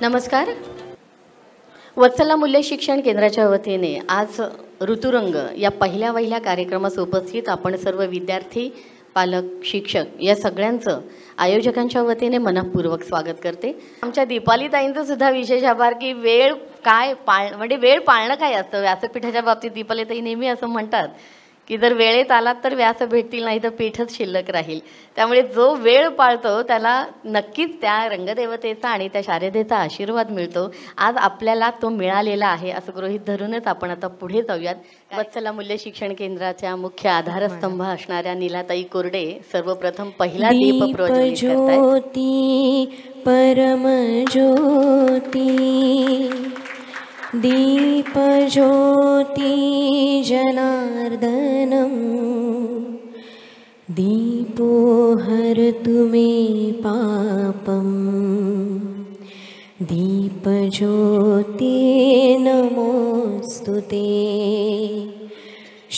नमस्कार. वत्सला मूल्य शिक्षण केंद्राच्या वतीने आज ऋतुरंग या पहिल्या कार्यक्रमास उपस्थित आपण सर्व विद्यार्थी, पालक, शिक्षक या सगळ्यांचं आयोजकांच्या वतीने मनपूर्वक स्वागत करते. आमच्या दीपाली ताईंचं सुद्धा विशेष आभार की वेळ पाळणं काय असतं. व्यासपीठाच्या बाबतीत दीपाली ताई नेहमी असं म्हणतात की जर वेळेत आलात तर व्यास भेटतील, नाही तर पीठच शिल्लक राहील. त्यामुळे जो वेळ पाळतो त्याला नक्कीच त्या रंगदेवतेचा आणि त्या शारदेचा आशीर्वाद मिळतो. आज आपल्याला तो मिळालेला आहे असं गृहीत धरूनच आपण आता पुढे जाऊयात. वत्सला मूल्य शिक्षण केंद्राच्या मुख्य आधारस्तंभ असणाऱ्या नीलाताई कोरडे सर्वप्रथम पहिला दीप प्रज्वलित करतायत. दीपज्योति जनार्दनं दीपो हरतु मे पापं दीपज्योति नमोस्तुते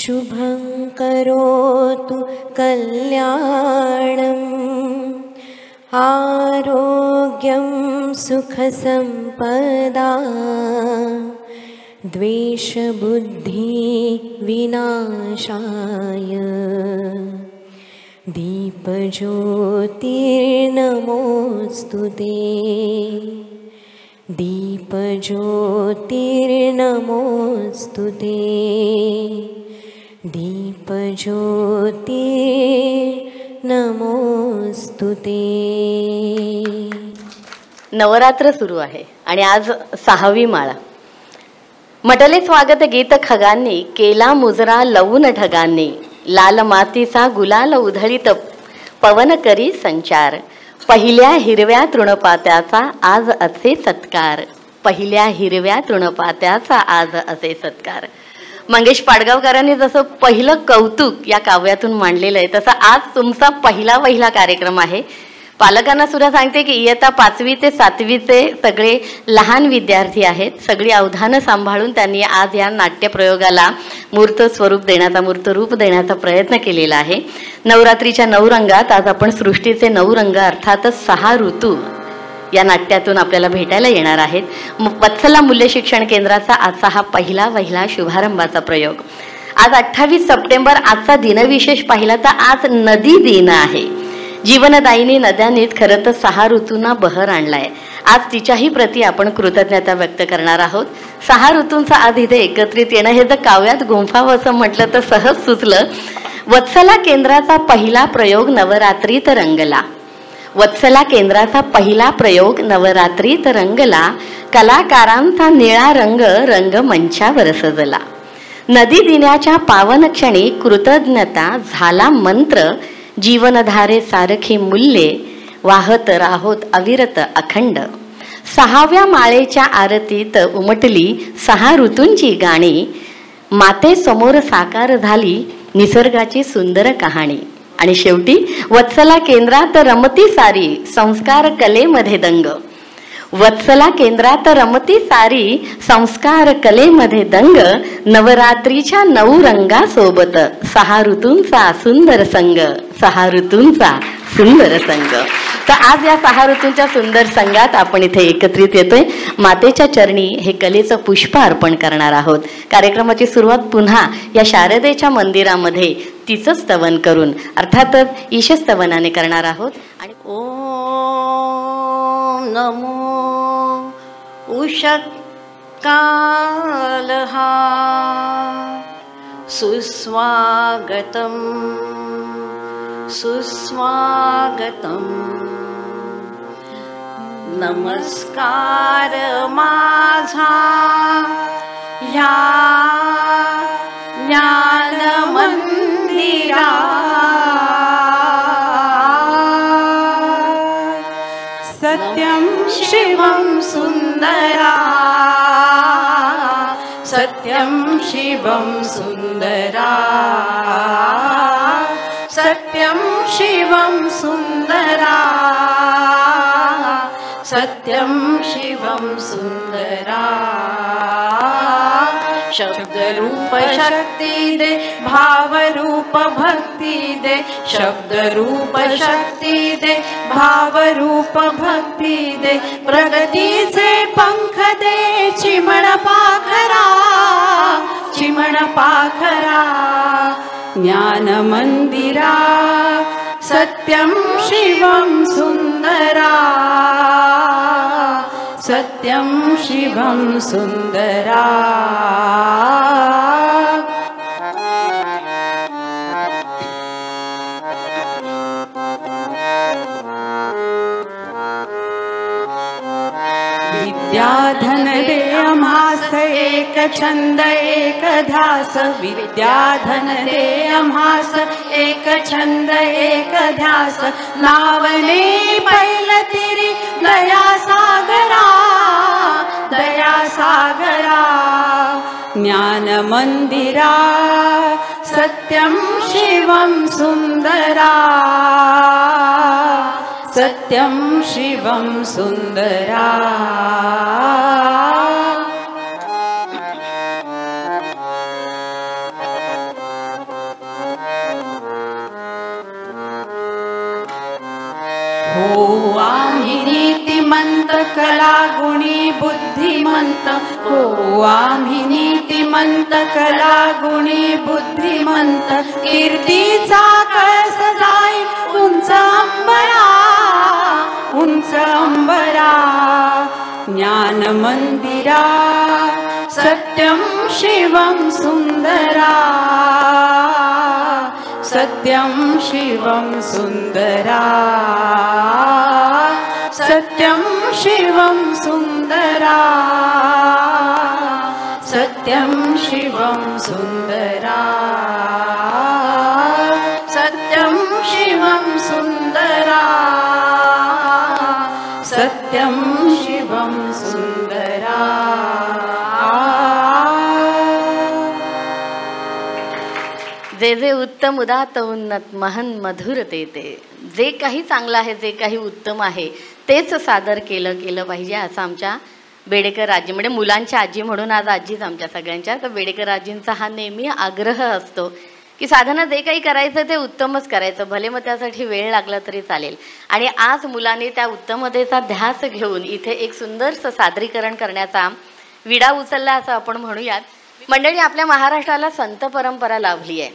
शुभं करोतु कल्याणं आरोग्यं सुखसंपदा द्वेषबुद्धि विनाशाय दीपज्योतिर्नमोस्तुते दीपज्योतिर्नमोस्तुते दीपज्योतिर्नमोस्तुते. नवरात्र सुरू आहे आणि आज 6वी माळा. म्हटले स्वागत गीत खगांनी, केला मुजरा लवून ढगांनी, लाल मातीचा गुलाल उधळीत पवन करी संचार, पहिल्या हिरव्या तृणपात्याचा आज असे सत्कार, पहिल्या हिरव्या तृणपात्याचा आज असे सत्कार. मंगेश पाडगावकरांनी जसं पहिलं कौतुक या काव्यातून मांडलेलं आहे तसं आज तुमचा पहिला कार्यक्रम आहे. पालकांना सुद्धा सांगते की इयत्ता 5वी ते 7वीचे सगळे लहान विद्यार्थी आहेत. सगळी अवधानं सांभाळून त्यांनी आज या नाट्यप्रयोगाला मूर्त रूप देण्याचा प्रयत्न केलेला आहे. नवरात्रीच्या 9 रंगात आज आपण सृष्टीचे 9 रंग अर्थातच 6 ऋतू या नाट्यातून आपल्याला भेटायला येणार आहेत. वत्सला मूल्य शिक्षण केंद्राचा आजचा हा पहिला शुभारंभाचा प्रयोग. आज 28 सप्टेंबर आजचा दिनविशेष पाहिला तर आज नदी दिन आहे. जीवनदायिनी नद्यांनीत खरं तर 6 ऋतूंना बहर आणलाय. आज तिच्याही प्रती आपण कृतज्ञता व्यक्त करणार आहोत. 6 ऋतूंचा आज इथे एकत्रित येणं हे जर काव्यात गुंफावं असं म्हटलं तर सहज सुचलं. वत्सला केंद्राचा पहिला प्रयोग नवरात्रीत रंगला. वत्सला केंद्राचा पहिला प्रयोग नवरात्रीत रंगला, कलाकारांचा निळा रंग रंगमंचावर सजला. नदी दिनाच्या पावन क्षणी कृतज्ञता झाला मंत्र, जीवनधारे सारखी मूल्ये वाहत राहोत अविरत अखंड. 6व्या माळेच्या आरतीत उमटली 6 ऋतूंची गाणी, मातेसमोर साकार झाली निसर्गाची सुंदर कहाणी. आणि शेवटी वत्सला केंद्रात रमती सारी संस्कार कलेमध्ये दंग. वत्सला केंद्रात रमती सारी संस्कार कलेमध्ये दंग, नवरात्रीच्या 9 रंगासोबत 6 ऋतूंचा सुंदर संग, 6 ऋतूंचा सुंदर संग. तर आज या 6 ऋतूंच्या सुंदर संघात आपण इथे एकत्रित येतोय. मातेच्या चरणी हे कलेचं पुष्प अर्पण करणार आहोत. कार्यक्रमाची सुरुवात पुन्हा या शारदेच्या मंदिरामध्ये तिचं स्तवन करून अर्थातच ईशस्तवनाने करणार आहोत. आणि ओम नमो उषत्कालहा सुस्वागतम सुस्वागतम. नमस्कार माझा ह्या ज्ञान मंदिरा, सत्यं शिवं सुंदरा, सत्यं शिवं सुंदरा, सत्यं शिवं सुंदरा, सत्यं शिवं सुंदरा. शब्द रूप शक्ती दे, भाव रूप भक्ती दे, शब्द रूप शक्ती दे, भाव रूप भक्ती दे, प्रगतीचे पंख दे, चिमण पाखरा, चिमण पाखरा, ज्ञान मंदिरा, सत्यं शिवं सुंदरा, सत्यं शिवं सुंदरा. विद्याधन दे आम्हास एक छंद एक ध्यास, विद्याधन दे आम्हास एक छंद एक ध्यास, नावने पैल तिरी दया सागरा, दया सागरा, ज्ञान मंदिरा, सत्यं शिवं सुंदरा, सत्यं शिवं सुंदरा. हो आम्ही नीतिमंत, कला गुणी बुद्धिमंत, हो आम्ही नीतिमंत, कला गुणी बुद्धिमंत, कीर्तीचा कळस जाई उंच अंबरा, उंच अंबरा, ज्ञान मंदिरा, सत्यं शिवं सुंदरा, सत्यं शिवं सुंदरा, सत्यं शिवं सुंदरा, सत्यं शिवं सुंदरा, सत्यं शिवं सुंदरा, सत्यं शिवं सुंदरा. जे जे उत्तम उदात्त उन्नत महन मधुर ते, जे काही चांगलं आहे, जे काही उत्तम आहे तेच सादर केलं पाहिजे, असं आमच्या बेडेकर आजी, म्हणजे मुलांची आजी म्हणून आज आजीच आमच्या सगळ्यांच्या. तर बेडेकर आजींचा हा नेहमी आग्रह असतो की साधना जे काही करायचं ते उत्तमच करायचं, भले मग त्यासाठी वेळ लागला तरी चालेल. आणि आज मुलांनी त्या उत्तमतेचा ध्यास घेऊन इथे एक सुंदरसं सादरीकरण करण्याचा विडा उचलला असं आपण म्हणूयात. मंडळी, आपल्या महाराष्ट्राला संत परंपरा लाभली आहे.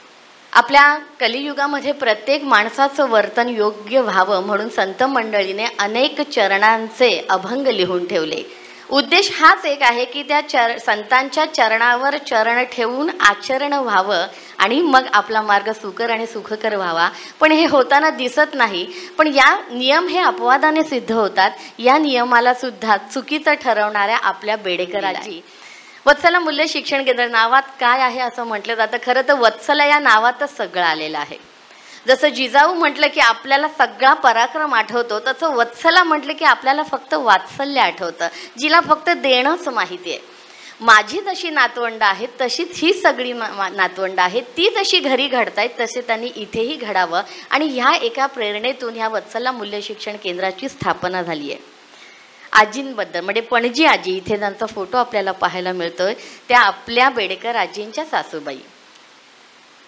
आपल्या कलियुगामध्ये प्रत्येक माणसाचं वर्तन योग्य व्हावं म्हणून संत मंडळीने अनेक चरणांचे अभंग लिहून ठेवले. उद्देश हाच एक आहे की त्या संतांच्या चरणावर चरण ठेवून आचरण व्हावं आणि मग आपला मार्ग सुकर आणि सुखकर व्हावा. पण हे होताना दिसत नाही. पण या नियम हे अपवादाने सिद्ध होतात. या नियमाला सुद्धा चुकीचं ठरवणाऱ्या आपल्या बेडेकर आजी. वत्सला मूल्य शिक्षण केंद्र नावात काय आहे असं म्हटलं जातं. खरं तर वत्सला या नावातच सगळं आलेलं आहे. जसं जिजाऊ म्हटलं की आपल्याला सगळा पराक्रम आठवतो, तसं वत्सला म्हटलं की आपल्याला फक्त वात्सल्य आठवतं, जिला फक्त देणंच माहिती आहे. माझी जशी नातवंड आहेत तशीच ही सगळी नातवंड आहेत. ती जशी घरी घडतायत तसे त्यांनी इथेही घडावं आणि ह्या एका प्रेरणेतून ह्या वत्सला मूल्य शिक्षण केंद्राची स्थापना झाली आहे. आजींबद्दल म्हणजे पणजी आजी, इथे त्यांचा फोटो आपल्याला पाहायला मिळतोय. त्या आपल्या बेडेकर आजींच्या सासूबाई,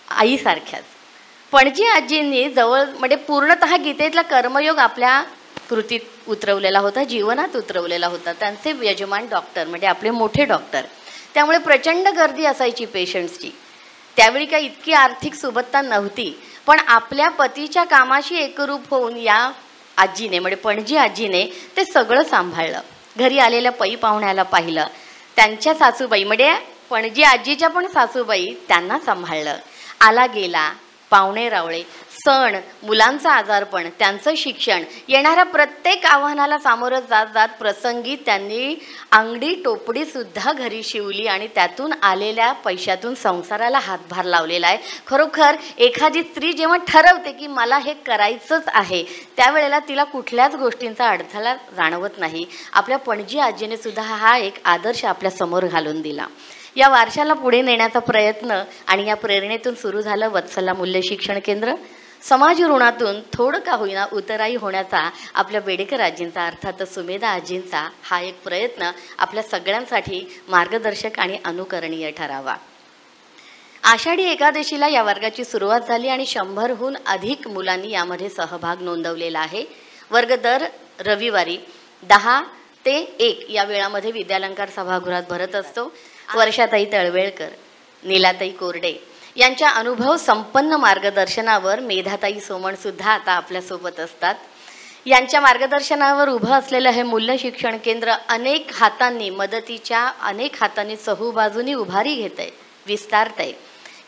आईसारख्याच. पणजी आजींनी जवळ म्हणजे पूर्णतः गीतेतला कर्मयोग आपल्या कृतीत उतरवलेला होता, जीवनात उतरवलेला होता. त्यांचे यजमान डॉक्टर म्हणजे आपले मोठे डॉक्टर, त्यामुळे प्रचंड गर्दी असायची पेशंट्सची. त्यावेळी काही इतकी आर्थिक सुबत्ता नव्हती. पण आपल्या पतीच्या कामाशी एकरूप होऊन या आजीने म्हणजे पणजी आजीने ते सगळं सांभाळलं. घरी आलेल्या पै पाहुण्याला पाहिलं. त्यांच्या सासूबाई म्हणजे पणजी आजीच्या पण सासूबाई त्यांना सांभाळलं. आला गेला, पाहुणे रावळे, सण, मुलांचं आजारपण, त्यांचं शिक्षण, येणाऱ्या प्रत्येक आव्हानाला सामोरं जात जात प्रसंगी त्यांनी अंगडी टोपडी सुद्धा घरी शिवली आणि त्यातून आलेल्या पैशातून संसाराला हातभार लावलेला आहे. खरोखर एखादी स्त्री जेव्हा ठरवते की मला हे करायचंच आहे, त्यावेळेला तिला कुठल्याच गोष्टींचा अडथळा जाणवत नाही. आपल्या पणजी आजीने सुद्धा हा एक आदर्श आपल्या समोर घालून दिला. या वारशाला पुढे नेण्याचा प्रयत्न आणि या प्रेरणेतून सुरू झालं वत्सला मूल्य शिक्षण केंद्र. समाज ऋणातून थोडं का होईना उतराई होण्याचा आपल्या बेडेकर आजींचा अर्थातच सुमेधा आजींचा हा एक प्रयत्न आपल्या सगळ्यांसाठी मार्गदर्शक आणि अनुकरणीय ठरावा. आषाढी एकादशीला या वर्गाची सुरुवात झाली आणि 100हून अधिक मुलांनी यामध्ये सहभाग नोंदवलेला आहे. वर्ग दर रविवारी 10 ते 1 या वेळामध्ये विद्यालंकार सभागृहात भरत असतो. वर्षाताई तळवेळकर, नीलाताई कोरडे यांच्या अनुभव संपन्न मार्गदर्शनावर मेधाताई सोमण सुद्धा आता आपल्यासोबत असतात. यांच्या मार्गदर्शनावर उभं असलेलं हे मूल्य शिक्षण केंद्र अनेक हातांनी चहूबाजूनी उभारी घेत आहे, विस्तारत आहे.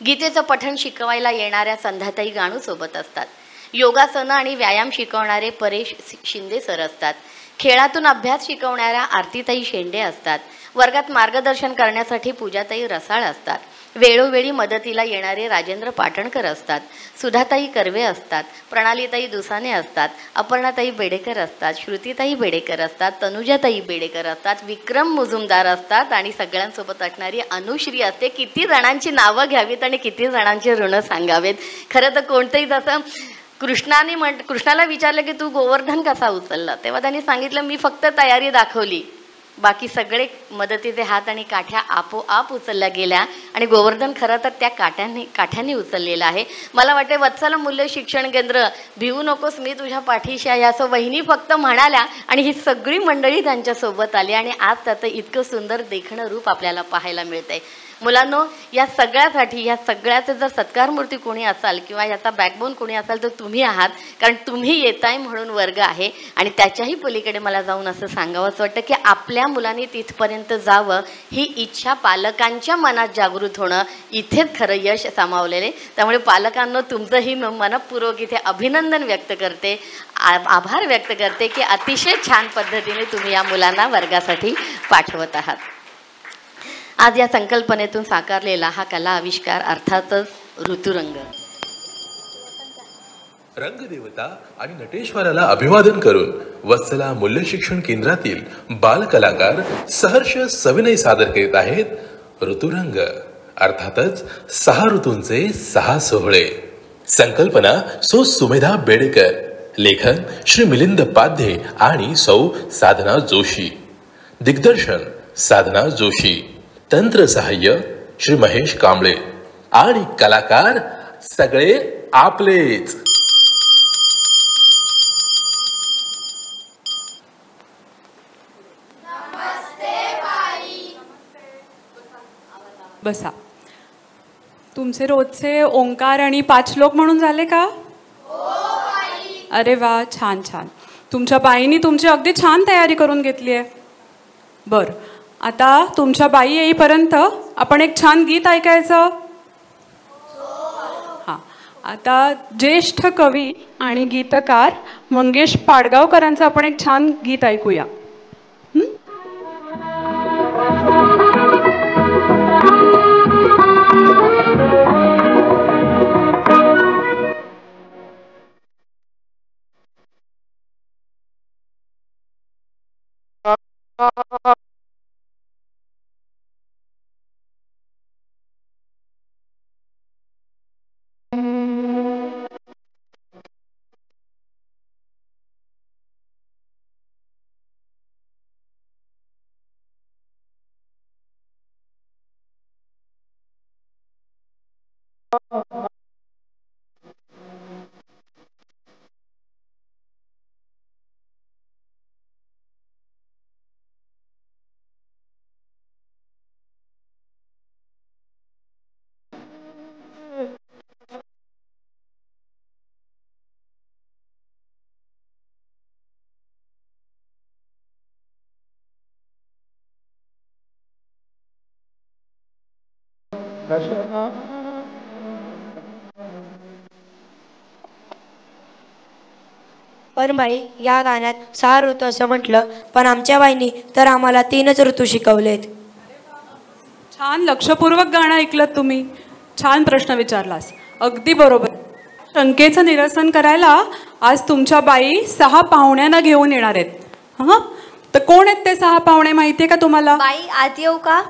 गीतेचं पठण शिकवायला येणाऱ्या संध्याताई गाणू सोबत असतात. योगासनं आणि व्यायाम शिकवणारे परेश शिंदे सर असतात. खेळातून अभ्यास शिकवणाऱ्या आरतीताई शेंडे असतात. वर्गात मार्गदर्शन करण्यासाठी पूजाताई रसाळ असतात. वेळोवेळी मदतीला येणारे राजेंद्र पाटणकर असतात. सुधाताई कर्वे असतात. प्रणालीताई दुसाने असतात. अपर्णाताई बेडेकर असतात. श्रुतीताई बेडेकर असतात. तनुजाताई बेडेकर असतात. विक्रम मुजुमदार असतात आणि सगळ्यांसोबत असणारी अनुश्री असते. किती जणांची नावं घ्यावीत आणि किती जणांचे ऋण सांगावेत. खरं तर कोणतंही जसं कृष्णाला विचारलं की तू गोवर्धन कसा उचलला, तेव्हा त्यांनी सांगितलं मी फक्त तयारी दाखवली, बाकी सगळे मदतीचे हात आणि काठ्या आपोआप उचलल्या गेल्या आणि गोवर्धन खरं तर त्या काठ्याने उचललेला आहे. मला वाटते वत्सल मूल्य शिक्षण केंद्र भिवू नकोस मी तुझ्या पाठीशी आहे असं वहिनी फक्त म्हणाल्या आणि ही सगळी मंडळी त्यांच्यासोबत आली आणि आज त्याचं इतकं सुंदर देखणं रूप आपल्याला पाहायला मिळतंय. मुलांनो, या सगळ्याचे जर सत्कारमूर्ती कोणी असाल किंवा याचा बॅकबोन कोणी असाल तर तुम्ही आहात, कारण तुम्ही येताय म्हणून वर्ग आहे. आणि त्याच्याही पलीकडे मला जाऊन असं सांगावंच वाटतं की आपल्या मुलांनी तिथपर्यंत जावं ही इच्छा पालकांच्या मनात जागृत होणं इथेच खरं यश सामावलेले. त्यामुळे पालकांनो तुमचंही मनपूर्वक इथे अभिनंदन व्यक्त करते, आभार व्यक्त करते की अतिशय छान पद्धतीने तुम्ही या मुलांना वर्गासाठी पाठवत आहात. आज या संकल्पनेतून साकारलेला हा कला आविष्कार अर्थातच ऋतुरंग. रंगदेवता आणि नटेश्वराला अभिवादन करून वत्सला मूल्य शिक्षण केंद्रातील बाल कलाकार सहर्ष सविनय सादर करीत आहेत ऋतुरंग, अर्थातच 6 ऋतूंचे 6 सोहळे. संकल्पना सौ सुमेधा बेडेकर, लेखन श्री मिलिंद पाध्ये आणि सौ साधना जोशी, दिग्दर्शन साधना जोशी, तंत्र सहाय्य श्री महेश कांबळे आणि कलाकार सगळे आपलेच. बसा. तुमचे रोजचे ओंकार आणि 5 श्लोक म्हणून झाले का? अरे वा, छान छान. तुमच्या बाईंनी तुमची अगदी छान तयारी करून घेतली आहे. बरं, आता तुमच्या बाई येईपर्यंत आपण एक छान गीत ऐकायचं. हां, आता ज्येष्ठ कवी आणि गीतकार मंगेश पाडगावकरांचं आपण एक छान गीत ऐकूया. पण बाई, या गाण्यात 6 ऋतू असं म्हटलं, पण आमच्या बाईंनी तर आम्हाला 3च ऋतू शिकवलेत. छान लक्षपूर्वक गाणं ऐकलं तुम्ही. छान प्रश्न विचारलास, अगदी बरोबर. शंकेचं निरसन करायला आज तुमच्या बाई 6 पाहुण्यांना घेऊन येणार आहेत. हां, तर कोण आहेत ते 6 पाहुणे माहिती आहे का तुम्हाला? बाई, आत येऊ का?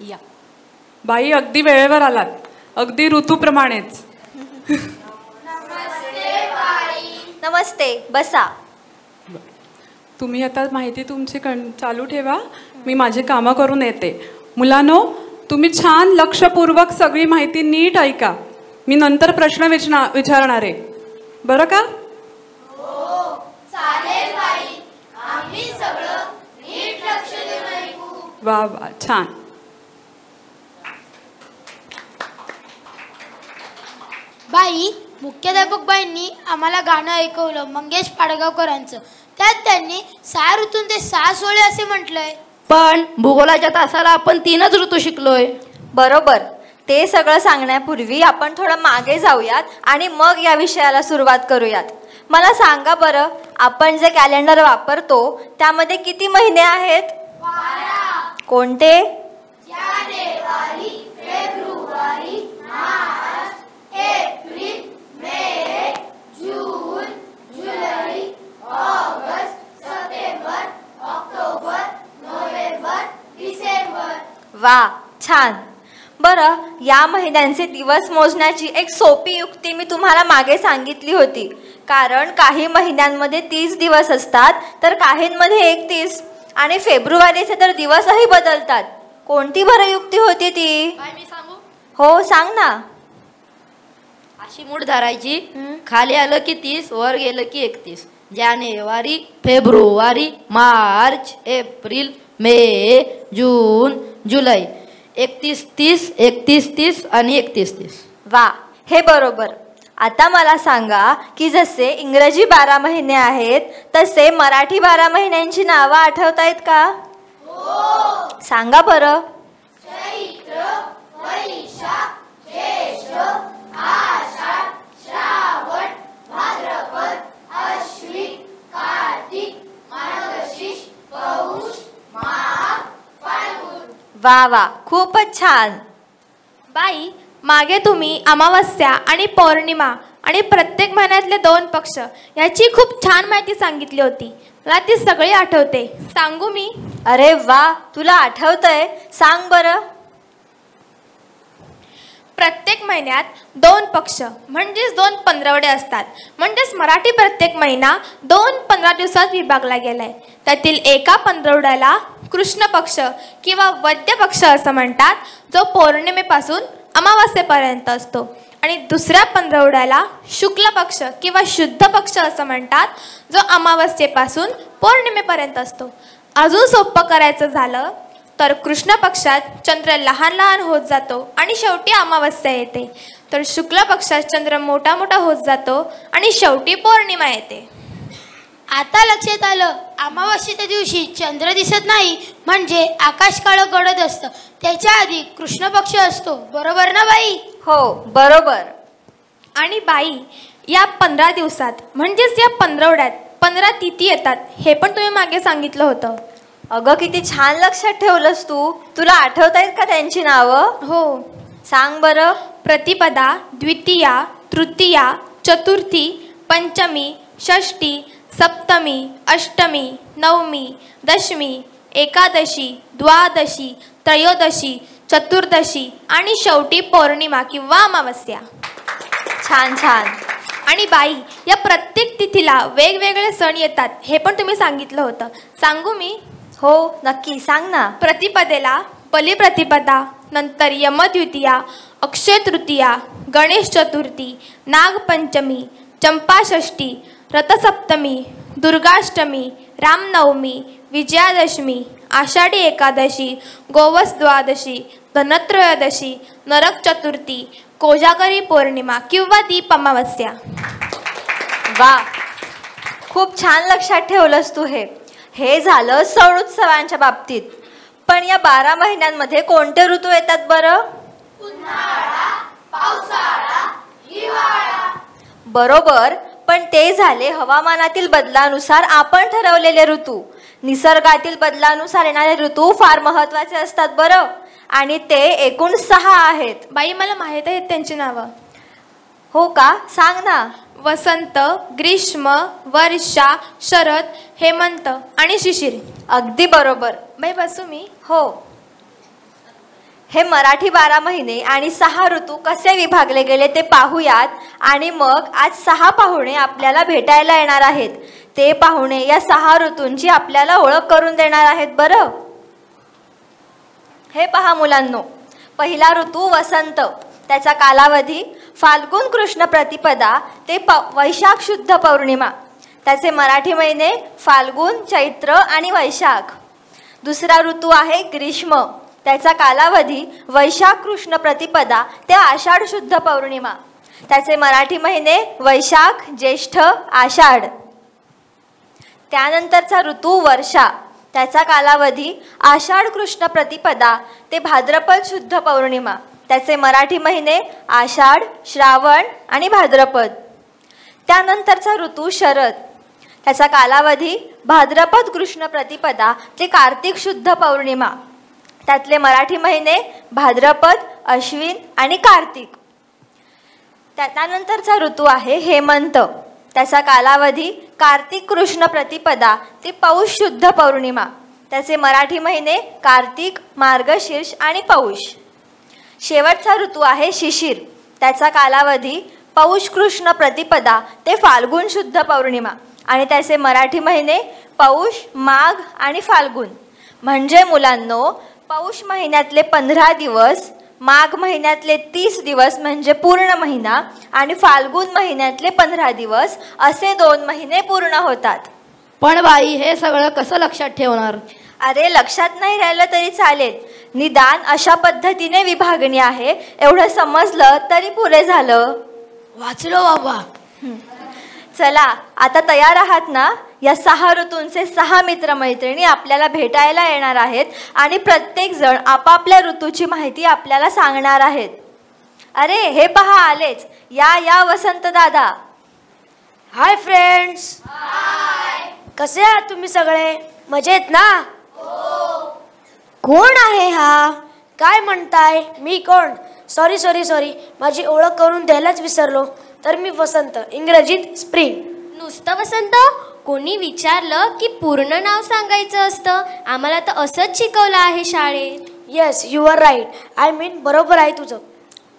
या बाई, अगदी वेळेवर आलात, अगदी ऋतूप्रमाणेच. नमस्ते, बसा. तुम्ही आता माहिती तुमची चालू ठेवा, मी माझी कामं करून येते. मुलांनो, तुम्ही छान लक्षपूर्वक सगळी माहिती नीट ऐका. मी नंतर प्रश्न विचारणार आहे, बरं का? वा वा, छान. बाई, मुख्याध्यापक बाईंनी आम्हाला गाणं ऐकवलं मंगेश पाडगावकरांचं. त्यात त्यांनी 6 ऋतून ते 6 सोहळे असे म्हटलंय. पण भूगोलाच्या तासाला आपण 3च ऋतू शिकलोय. बरोबर. ते सगळं सांगण्यापूर्वी आपण थोडं मागे जाऊयात आणि मग या विषयाला सुरुवात करूयात. मला सांगा बरं, आपण जे कॅलेंडर वापरतो त्यामध्ये किती महिने आहेत? 12. कोणते? जानेवारी, फेब्रुवारी, मार्च, एप्रिल, मे, जून, जुलै, ऑगस्ट, सप्टेंबर, ऑक्टोबर, नोव्हेंबर, डिसेंबर. वा, छान. बरं, या महिन्यांचे दिवस मोजण्याची एक सोपी युक्ती मी तुम्हाला मागे सांगितली होती. कारण काही महिन्यांमध्ये 30 दिवस असतात, तर काहींमध्ये 31, आणि फेब्रुवारीचे तर दिवसही बदलतात. कोणती बरं युक्ती होती ती? मी सांगू? हो, सांग ना. अशी मूठ धरायची, खाली आलं की 30, वर गेलं की 31. जानेवारी, फेब्रुवारी, मार्च, एप्रिल, मे, जून, जुलै. 31-30, 31-30 आणि 31-30. वा, हे बरोबर. आता मला सांगा की जसे इंग्रजी 12 महिने आहेत, तसे मराठी 12 महिन्यांची नावं आठवतायत का? सांगा बरं. चैत्र, वैशाख, ज्येष्ठ, आषाढ, श्रावण, भाद्रपद, अश्विन, कार्तिक, मार्गशीर्ष, पौष, माघ, फाल्गुन. वा वा, खूपच छान. बाई, मागे तुम्ही अमावस्या आणि पौर्णिमा आणि प्रत्येक महिन्यातले 2 पक्ष याची खूप छान माहिती सांगितली होती. मला ती सगळी आठवते. सांगू मी? अरे वा, तुला आठवतंय? सांग बरं. प्रत्येक महिन्यात 2 पक्ष म्हणजेच 2 पंधरवडे असतात. म्हणजेच मराठी प्रत्येक महिना 2 15 दिवसात विभागला गेलाय. त्यातील एका पंधरवड्याला कृष्ण पक्ष किंवा वद्य पक्ष असं म्हणतात, जो पौर्णिमेपासून अमावस्येपर्यंत असतो. आणि दुसऱ्या पंधरवड्याला शुक्ल पक्ष किंवा शुद्ध पक्ष असं म्हणतात, जो अमावस्येपासून पौर्णिमेपर्यंत असतो. अजून सोपं करायचं झालं तर कृष्ण पक्षात चंद्र लहान लहान होत जातो आणि शेवटी अमावस्या येते. तर शुक्ल पक्षात चंद्र मोठा मोठा होत जातो आणि शेवटी पौर्णिमा येते. आता लक्षात आलं, अमावस्येच्या दिवशी चंद्र दिसत नाही, म्हणजे आकाश काळं गडद असतं. त्याच्या आधी कृष्ण पक्ष असतो. बरोबर ना बाई? हो, बरोबर. आणि बाई, या 15 दिवसात म्हणजेच या पंधरवड्यात 15 तिथी येतात, हे पण तुम्ही मागे सांगितलं होतं. अगं, किती छान लक्षात ठेवलंस तू. तुला आठवतायत का त्यांची नावं? हो, सांग बरं. प्रतिपदा, द्वितीया, तृतीया, चतुर्थी, पंचमी, षष्ठी, सप्तमी, अष्टमी, नवमी, दशमी, एकादशी, द्वादशी, त्रयोदशी, चतुर्दशी आणि शेवटी पौर्णिमा किंवा अमावस्या. छान छान. आणि बाई, या प्रत्येक तिथीला वेगवेगळे सण येतात, हे पण तुम्ही सांगितलं होतं. सांगू मी? हो, नक्की सांग ना. प्रतिपदेला बलिप्रतिपदा, नंतर यमद्वितीया, अक्षय तृतीया, गणेश चतुर्थी, नागपंचमी, चंपाषष्ठी, रथसप्तमी, दुर्गाष्टमी, रामनवमी, विजयादशमी, आषाढी एकादशी, गोवस द्वादशी, धनत्रयोदशी, नरक चतुर्थी, कोजागरी पौर्णिमा किंवा दीप अमावस्या. वा, खूप छान लक्षात ठेवलंस तू. हे झालं सण उत्सवांच्या बाबतीत. पण या 12 महिन्यांमध्ये कोणते ऋतू येतात बरं? उन्हाळा, पावसाळा, हिवाळा. बरोबर. पण ते झाले हवामानातील बदलानुसार आपण ठरवलेले ऋतू. निसर्गातील बदलानुसार येणारे ऋतू फार महत्त्वाचे असतात बरं. आणि ते एकूण 6 आहेत. बाई, मला माहीत आहेत त्यांची नावं. हो का? सांग ना. वसंत, ग्रीष्म, वर्षा, शरद, हेमंत आणि शिशिर. अगदी बरोबर. बाई, बसू मी? हो. हे मराठी 12 महिने आणि 6 ऋतू कसे विभागले गेले ते पाहूयात. आणि मग आज 6 पाहुणे आपल्याला भेटायला येणार आहेत. ते पाहुणे या 6 ऋतूंची आपल्याला ओळख करून देणार आहेत. बरं, हे पहा मुलांनो, पहिला ऋतू वसंत. त्याचा कालावधी फाल्गुन कृष्ण प्रतिपदा ते वैशाख शुद्ध पौर्णिमा. त्याचे मराठी महिने फाल्गुन, चैत्र आणि वैशाख. दुसरा ऋतू आहे ग्रीष्म. त्याचा कालावधी वैशाख कृष्ण प्रतिपदा ते आषाढ शुद्ध पौर्णिमा. त्याचे मराठी महिने वैशाख, ज्येष्ठ, आषाढ. त्यानंतरचा ऋतू वर्षा. त्याचा कालावधी आषाढ कृष्ण प्रतिपदा ते भाद्रपद शुद्ध पौर्णिमा. त्याचे मराठी महिने आषाढ, श्रावण आणि भाद्रपद. त्यानंतरचा ऋतू शरद. त्याचा कालावधी भाद्रपद कृष्ण प्रतिपदा ते कार्तिक शुद्ध पौर्णिमा. त्यातले मराठी महिने भाद्रपद, अश्विन आणि कार्तिक. त्यानंतरचा ऋतू आहे हेमंत. त्याचा कालावधी कार्तिक कृष्ण प्रतिपदा ते पौष शुद्ध पौर्णिमा. त्याचे मराठी महिने कार्तिक, मार्गशीर्ष आणि पौष. शेवटचा ऋतू आहे शिशिर. त्याचा कालावधी पौष कृष्ण प्रतिपदा ते फाल्गुन शुद्ध पौर्णिमा. आणि त्याचे मराठी महिने पौष, माघ आणि फाल्गुन. म्हणजे मुलांनो, पौष महिन्यातले 15 दिवस, माघ महिन्यातले 30 दिवस म्हणजे पूर्ण महिना, आणि फाल्गुन महिन्यातले 15 दिवस, असे 2 महिने पूर्ण होतात. पण बाई, हे सगळं कसं लक्षात ठेवणार? अरे, लक्षात नाही राहिलं तरी चालेल. निदान अशा पद्धतीने विभागणी आहे एवढं समजलं तरी पुरे झालं. वाचलो बाबा. चला, आता तयार आहात ना? या 6 ऋतूंचे 6 मित्रमैत्रिणी आपल्याला भेटायला येणार आहेत आणि प्रत्येक जण आपापल्या ऋतूची माहिती आपल्याला सांगणार आहेत. अरे, हे पहा, आलेच. या वसंत दादा. Hi friends. कसे आहात तुम्ही सगळे? मजेत ना? कोण आहे हा? काय म्हणताय? मी कोण? सॉरी, माझी ओळख करून द्यायलाच विसरलो. तर मी वसंत, इंग्रजीत स्प्रिंग. नुसतं वसंत? कोणी विचारलं की पूर्ण नाव सांगायचं असतं? आम्हाला तर असंच शिकवलं आहे शाळेत. Yes, you are right. I mean बरोबर आहे तुझं.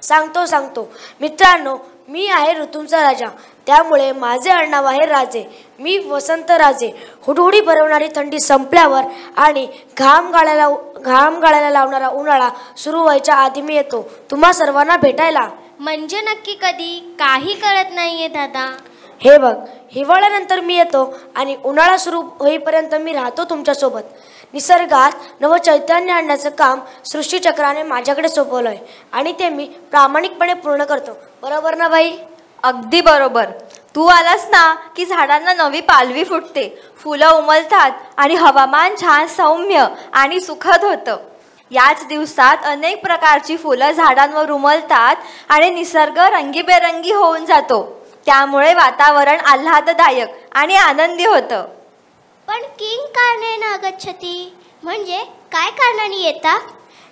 सांगतो. मित्रांनो, मी आहे ऋतूंचा राजा, त्यामुळे माझे आडनाव आहे राजे. मी वसंत राजे. हुडहुडी भरवणारी थंडी संपल्यावर आणि घाम गाळायला लावणारा उन्हाळा सुरू व्हायच्या आधी मी येतो तुम्हा सर्वांना भेटायला. म्हणजे नक्की कधी? काही कळत नाहीये दादा. हे बघ, हिवाळ्यानंतर मी येतो आणि उन्हाळा सुरू होईपर्यंत मी राहतो तुमच्यासोबत. निसर्गात नवचैतन्य आणण्याचं काम सृष्टीचक्राने माझ्याकडे सोपवलंय आणि ते मी प्रामाणिकपणे पूर्ण करतो. बरोबर ना बाई? अगदी बरोबर. तू आलास ना की झाडांना नवी पालवी फुटते, फुलं उमलतात आणि हवामान छान सौम्य आणि सुखद होतं. याच दिवसात अनेक प्रकारची फुलं झाडांवर उमलतात आणि निसर्ग रंगीबेरंगी होऊन जातो. त्यामुळे वातावरण आल्हाददायक आणि आनंदी होतं. पण किंग कारणे ना गच्छती म्हणजे काय कारणाने येता?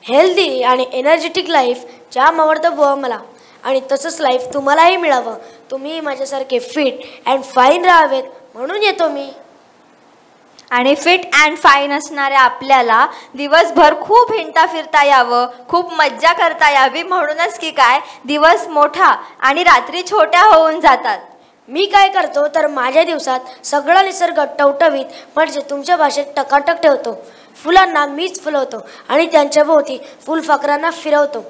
हेल्दी आणि एनर्जेटिक लाईफ जाम आवडतं बुवा मला, आणि तसंच लाईफ तुम्हालाही मिळावं. तुम्ही माझ्यासारखे फिट अँड फाईन राहावेत म्हणून येतो मी. आणि फिट अँड फाईन असणाऱ्या आपल्याला दिवसभर खूप हिंडता फिरता यावं, खूप मज्जा करता यावी म्हणूनच की काय दिवस मोठा आणि रात्री छोट्या होऊन जातात. मी काय करतो तर माझ्या दिवसात सगळा निसर्ग टवटवीत म्हणजे तुमच्या भाषेत टकाटक ठेवतो. फुलांना मीच फुलवतो आणि त्यांच्या भोवती फुलफाकरांना फिरवतो.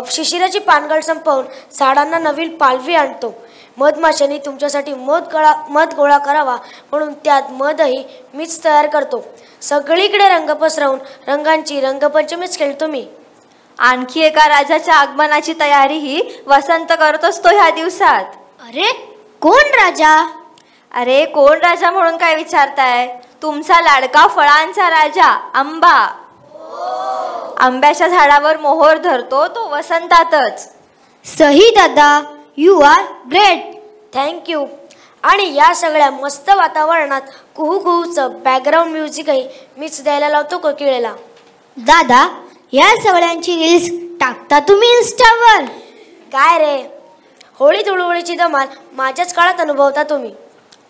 शिशिराची पानगळ संपवून झाडांना नवीन पालवी आणतो. मधमाशांनी तुमच्यासाठी मध गोळा करावा म्हणून त्यात मधही मीच तयार करतो. सगळीकडे रंग पसरवून रंगांची रंगपंचमीच खेळतो मी. आणखी एका राजाच्या आगमनाची तयारीही वसंत करत असतो ह्या दिवसात. अरे, कोण राजा? अरे, कोण राजा म्हणून काय विचारताय? तुमचा लाडका फळांचा राजा आंबा. आंब्याच्या झाडावर मोहोर धरतो तो वसंतातच. सही दादा, यू आर ग्रेट. थँक्यू. आणि या सगळ्या मस्त वातावरणात कुहूचं बॅकग्राऊंड म्युझिकही मीच द्यायला लावतो कोकिळेला. दादा, या सगळ्यांची रील्स टाकता तुम्ही इन्स्टावर? काय रे, होळी धुळवळीची धमाल माझ्याच काळात अनुभवता तुम्ही.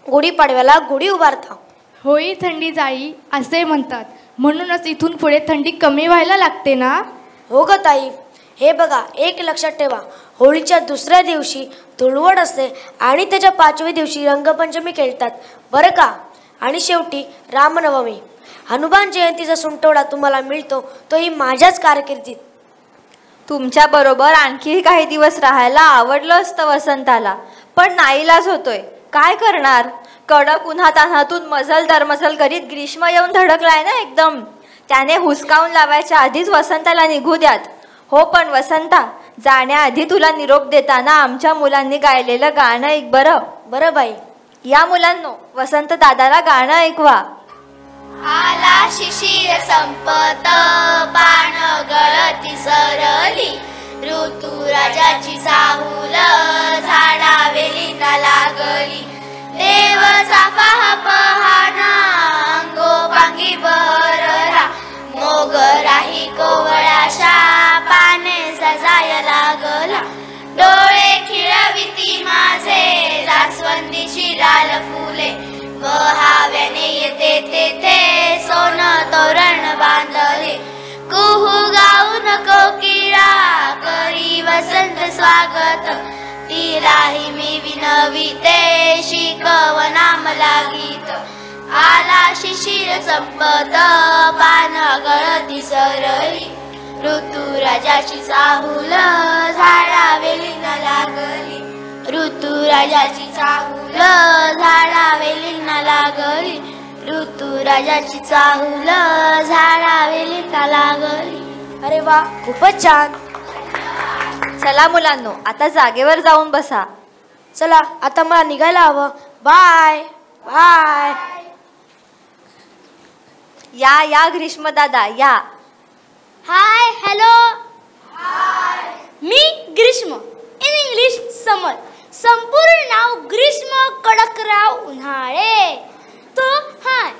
गुढीपाडव्याला गुढी उभारता. होळी थंडी जाई असे म्हणतात, म्हणूनच इथून पुढे थंडी कमी व्हायला लागते ना. हो ग ताई, हे बघा, एक लक्षात ठेवा, होळीच्या दुसऱ्या दिवशी धुळवड असते आणि त्याच्या 5व्या दिवशी रंगपंचमी खेळतात बरं का. आणि शेवटी रामनवमी. हनुमान जयंतीचा सुंटवडा तुम्हाला मिळतो तोही माझ्याच कारकिर्दीत. तुमच्या बरोबर आणखी काही दिवस राहायला आवडलं असतं वसंताला, पण नाईलाज होतोय. काय करणार? कडक उन्हातान्हातून मजल दरमजल करीत ग्रीष्म येऊन धडकलाय ना एकदम. त्याने हुसकावून लावायच्या आधीच वसंताला निघू द्यात. हो, पण वसंता, जाण्याआधी तुला निरोप देताना आमच्या मुलांनी गायलेलं गाणं ऐक बरं. बरं बाई. या मुलांनो, वसंत दादाला गाणं ऐकवा. आला शिशिर संपत, पान गळती सरली, ऋतुराजाची चाहूल झाडावेलीना लागली. देव चाफा पहाना, अंगोपांगी बहरला, मोगराही कोवळाशा पाने सजाय लागला. डोळे खिळविती माझे जास्वंदीची लाल फुले, बहाव्याने येते तेथे सोन तोरण बांधले. कुहू गाऊन कोकिळा करी वसंत स्वागत, तिलाही मी विनविते शिकवना मला गीत. आला शिशिर संपत, पान गळती सरली, ऋतुराजाची चाहूल झाडावेलीना लागली. ऋतुराजाची चाहूल झाडावेलीना लागली, ऋतुराजाची चाहूल झाडावेलीना लागली. अरे वा, खूपच छान. चला मुलांनो, आता जागेवर जाऊन बसा. चला, आता मला निघायला हवं. Bye bye. या ग्रीष्म दादा या. हाय, हॅलो. मी ग्रीष्म, इन इंग्लिश समर. संपूर्ण नाव ग्रीष्म कडकराव उन्हाळे. तो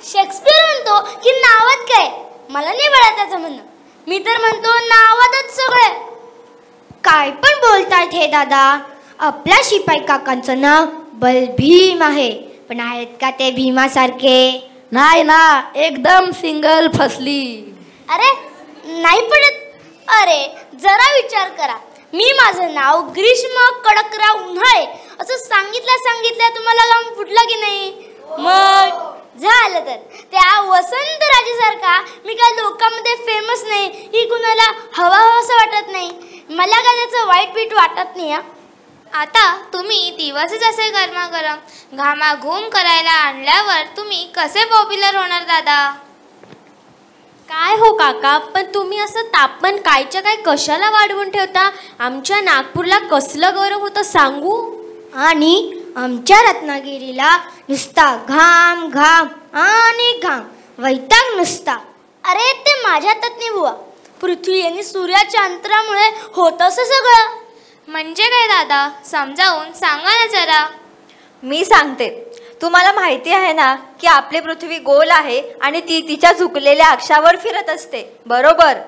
शेक्सपियर म्हणतो की नावात काय, मला नाही बळा त्याचं म्हणणं. मी तर म्हणतो नावातच सगळं. काय पण बोलतायत हे दादा. आपल्या शिपाई काकांचं नाव बलभीम आहे, पण आहेत का ते भीमासारखे? नाही ना, एकदम सिंगल फसली. अरे नाही पडत. अरे जरा विचार करा, मी माझं नाव ग्रीष्म कडकराव उन्हाळे असं सांगितलं तुम्हाला गाम फुटलं की नाही? मग झालं तर त्या वसंत राजेसारखा मी काय लोकांमध्ये फेमस नाही, ही कुणाला हवा असं वाटत नाही. मला काय त्याचं वाईट पीठ वाटत नाही. आता तुम्ही दिवसच असे गरमागरम घामाघूम करायला आणल्यावर तुम्ही कसे पॉप्युलर होणार दादा? काय हो काका, पण तुम्ही असं तापमान कायच्या काय कशाला वाढवून ठेवता? आमच्या नागपूरला कसलं गरम होतं सांगू. आणि आमच्या रत्नागिरीला नुसता घाम घाम आणि घाम, वैताग नुसता. अरे ते माझ्या हातात नाही बुवा. पृथ्वी आणि सूर्याच्या अंतरामुळे होत असं सगळं. म्हणजे काय दादा, समजावून सांगा ना जरा. मी सांगते. तुम्हाला माहिती आहे ना की आपली पृथ्वी गोल आहे आणि ती तिच्या झुकलेल्या अक्षावर फिरत असते, बरोबर?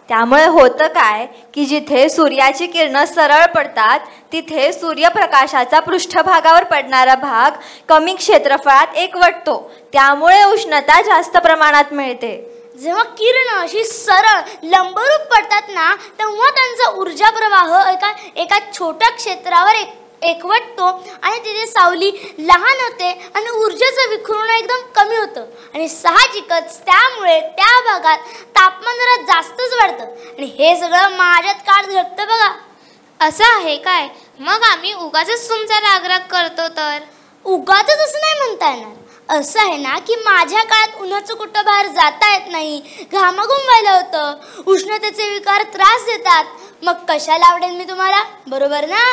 त्यामुळे होतं काय की जिथे सूर्याची किरणं सरळ पडतात तिथे सूर्यप्रकाशाचा पृष्ठभागावर पडणारा भाग कमी क्षेत्रफळात एकवटतो. त्यामुळे उष्णता जास्त प्रमाणात मिळते. जेव्हा किरण अशी सरळ लंबरूप पडतात ना, तेव्हा त्यांचा ऊर्जा प्रवाह एका छोट्या क्षेत्रावर एकवटतो आणि तिथे सावली लहान होते आणि ऊर्जेचं विखुरण एकदम कमी होतं. आणि साहजिकच त्यामुळे त्या भागात तापमान जरा जास्तच वाढतं. आणि हे सगळं माझ्यात काळ घडतं बघा. असं आहे काय? मग आम्ही उगाचच तुमचा रागराग करतो तर? उगाचच असं नाही म्हणता येणार. असं आहे ना की माझ्या काळात उन्हाचं कुठं बाहेर जाता येत नाही, घामाघूम व्हायला होतं, उष्णतेचे विकार त्रास देतात. मग कशाला आवडेल मी तुम्हाला, बरोबर ना?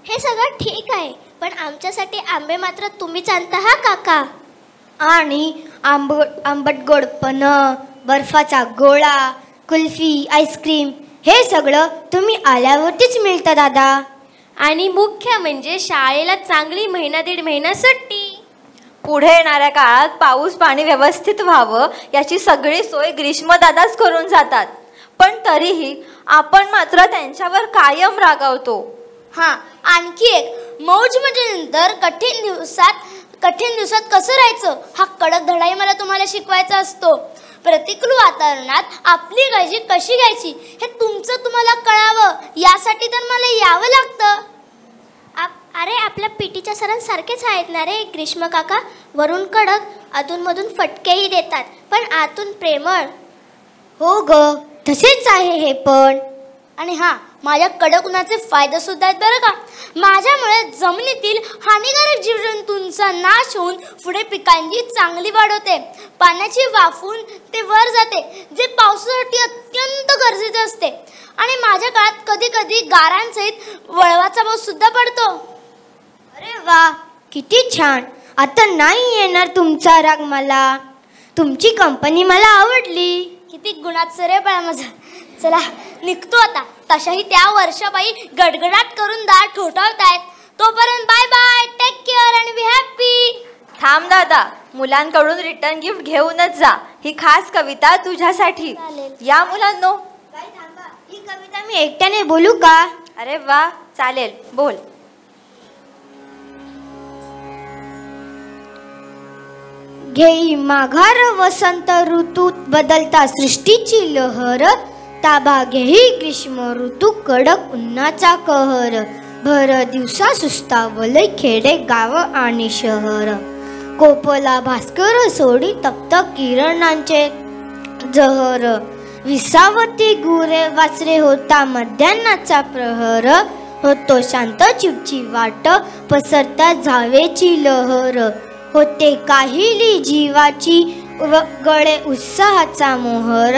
हे सगळं ठीक आहे, पण आमच्यासाठी आंबे मात्र तुम्हीच आणता हा काका. आणि आंबट गोडपण, बर्फाचा गोळा, कुल्फी, आईस्क्रीम हे सगळं तुम्ही आल्यावरतीच मिळतं दादा. आणि मुख्य म्हणजे शाळेला चांगली महिना दीड महिना सुट्टी. पुढे येणाऱ्या काळात पाऊस पाणी व्यवस्थित व्हावं याची सगळी सोय ग्रीष्मदादाच करून जातात. पण तरीही आपण मात्र त्यांच्यावर कायम रागावतो. आणखी एक, मौज मजेनंतर कठीण दिवसात कठीण दिवसात कसं राहायचं हा कडक धडाही मला तुम्हाला शिकवायचा असतो. प्रतिकूल वातावरणात आपली काळजी कशी घ्यायची हे तुमचं तुम्हाला कळावं यासाठी तर मला यावं लागतं. अरे आपल्या पीटीच्या सरांसारखेच आहेत ना रे ग्रीष्म काका. वरून कडक, अधूनमधून फटकेही देतात, पण आतून प्रेमळ. हो ग, तसेच आहे हे पण. आणि हा, माझ्या कडक उन्हाचे फायदे सुद्धा आहेत बरं का. माझ्यामुळे जमिनीतील हानिकारक जीवजंतूंचा नाश होऊन पुढे पिकांची चांगली वाढ होते. पाण्याची वाफून ते वर जाते, जे पावसासाठी अत्यंत गरजेचे असते. आणि माझ्या काळात कधी कधी गारांसहित वळवाचा पाऊस सुद्धा पडतो. अरे वा, किती छान. आता नाही येणार तुमचा राग मला. तुमची कंपनी मला आवडली. किती गुणात सरे बाळा माझा. चला निघतो आता. तशाही त्या वर्षाबाई गडगडाट करून दार ठोठावतायत. तोपर्यंत बाय बाय, टेक केअर आणि बी हॅपी. थांब दादा, मुलांकडून रिटर्न गिफ्ट घेऊनच जा. ही खास कविता तुझ्यासाठी. या मुलांनो. ही कविता मी एकट्याने बोलू का? अरे वा, चालेल, बोल. घेई माघार वसंत ऋतूत बदलता सृष्टीची लहर. ताबा घेई ग्रीष्म ऋतू कडक उन्हाचा कहर. भर दिवसा सुस्तावले खेडे गाव आणि शहर. कोपला भास्कर सोडी तप्त किरणांचे जहर. विसावती गुरे वाचरे होता मध्यान्नाचा प्रहर. होतो शांत चिवची वाट पसरता झावेची लहर. होते काहिली जीवाची गळे उत्साहाचा मोहर.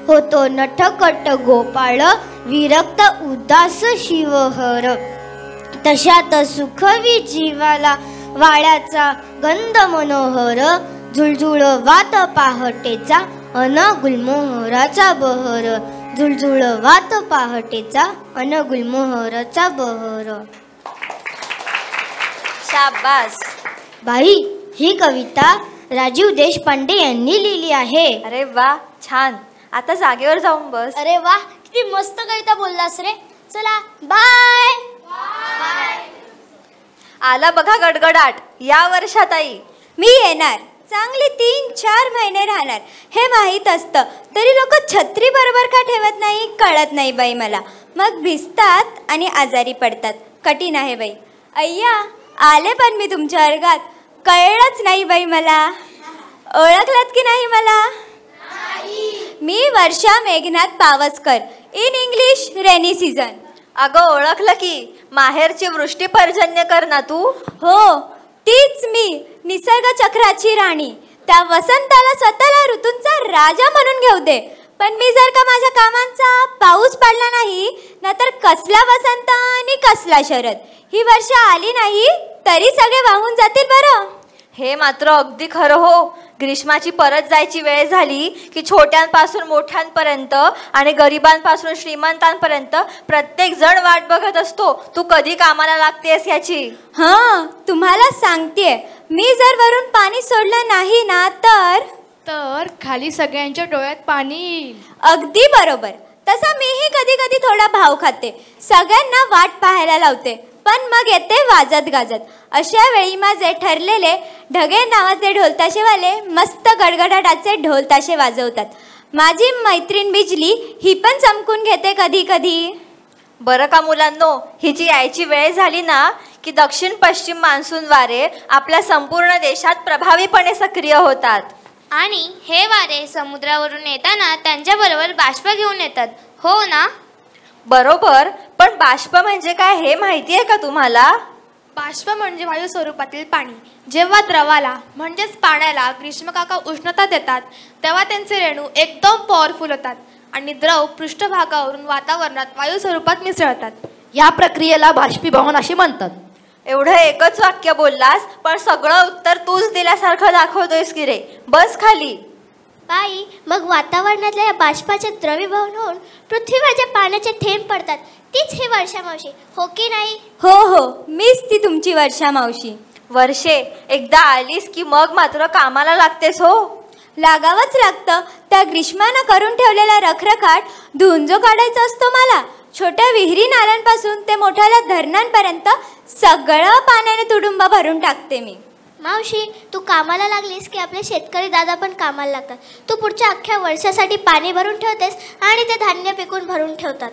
होतो नटकट गोपाळ विरक्त उदास शिवहर. तशात सुखवी जीवाला वाळ्याचा गंध मनोहर. झुळझुळ वात पहाटेचा अन गुलमोहराचा बहर. झुळझुळ वात पहाटेचा अन गुलमोहराचा बहर. शाबास बाई, ही कविता राजीव देशपांडे यांनी लिहिली आहे. अरे वा, छान. आता जागेवर जाऊन बस. अरे वा, किती मस्त कविता बोललास रे. चला बाय. आला बघा गडगडाट. या वर्षाताई मी येणार. चांगली 3-4 महिने राहणार हे माहीत असतं, तरी लोक छत्री बरोबर का ठेवत नाही कळत नाही बाई मला. मग भिजतात आणि आजारी पडतात. कठीण आहे बाई. अय्या, आले पण मी तुमच्या वर्गात. कळलंच नाही बाई मला. ओळखलात की नाही मला? मी Varsha Meghnath Pawaskar, in English rainy season. अगं ओळखलं की, माहेरची वृष्टी पर्जन्यकर ना तू? हो, तीच मी, निसर्ग चक्राची राणी. त्या वसंताला स्वतःला ऋतूंचा राजा म्हणून घेऊ दे. पण मी जर का माझ्या कामांचा पाऊस पडला नाही ना, तर कसला वसंत आणि कसला शरद. ही वर्ष आली नाही तरी सगळे वाहून जातील बरं. हे मात्र अगदी खरं हो. ग्रीष्माची परत जायची वेळ झाली की छोट्यांपासून मोठ्यांपर्यंत आणि गरिबांपासून श्रीमंतांपर्यंत प्रत्येक जण वाट बघत असतो तू कधी कामाला लागतेस याची. हां, तुम्हाला सांगतेय, मी जर वरून पाणी सोडलं नाही ना तर खाली सगळ्यांच्या डोळ्यात पाणी येईल. अगदी बरोबर. तसा मीही कधी कधी थोडा भाव खाते, सगळ्यांना वाट पाहायला लावते, पण मग येते वाजत गाजत. अशा वेळी माझे ठरलेले ढगे नावाचे ढोलताशेवाले मस्त गडगडाटाचे ढोलताशे वाजवतात. माझी मैत्रीण बिजली ही पण चमकून घेते कधी कधी. बरं का मुलांनो, हिची यायची वेळ झाली ना की दक्षिण पश्चिम मान्सून वारे आपल्या संपूर्ण देशात प्रभावीपणे सक्रिय होतात. आणि हे वारे समुद्रावरून येताना त्यांच्याबरोबर बाष्प घेऊन येतात, हो ना? बरोबर. पण बाष्प म्हणजे काय हे माहिती आहे का तुम्हाला? बाष्प म्हणजे वायू स्वरूपातील पाणी. जेव्हा द्रवाला म्हणजेच पाण्याला ग्रीष्मकाका उष्णता देतात तेव्हा त्यांचे रेणू एकदम पॉवरफुल होतात आणि द्रव पृष्ठभागावरून वातावरणात वायू स्वरूपात मिसळतात. या प्रक्रियेला बाष्पीभवन असे म्हणतात. एवढं एकच वाक्य बोललास, पण सगळं उत्तर तूच दिल्यासारखं दाखवतोयस की रे. बस खाली. बाई, मग वातावरणातल्या या बाष्पाचे द्रवीभवन होऊन पृथ्वीवरच्या पाण्याचे थेंब पडतात. तीच ही वर्षा मावशी, हो की नाही? हो हो, मीच ती तुमची वर्षा मावशी. वर्षे, एकदा आलीस की मग मात्र कामाला लागतेस हो. लागावंच लागतं. त्या ग्रीष्मानं करून ठेवलेला रखरखाट धुवून जो काढायचा असतो मला. छोट्या विहिरी नाल्यांपासून ते मोठ्या धरणांपर्यंत सगळं पाण्याने तुडुंब भरून टाकते मी. मावशी, तू कामाला लागलीस की आपले शेतकरी दादा पण कामाला लागतात. तू पुढच्या अख्ख्या वर्षासाठी पाणी भरून ठेवतेस आणि ते धान्य पिकून भरून ठेवतात.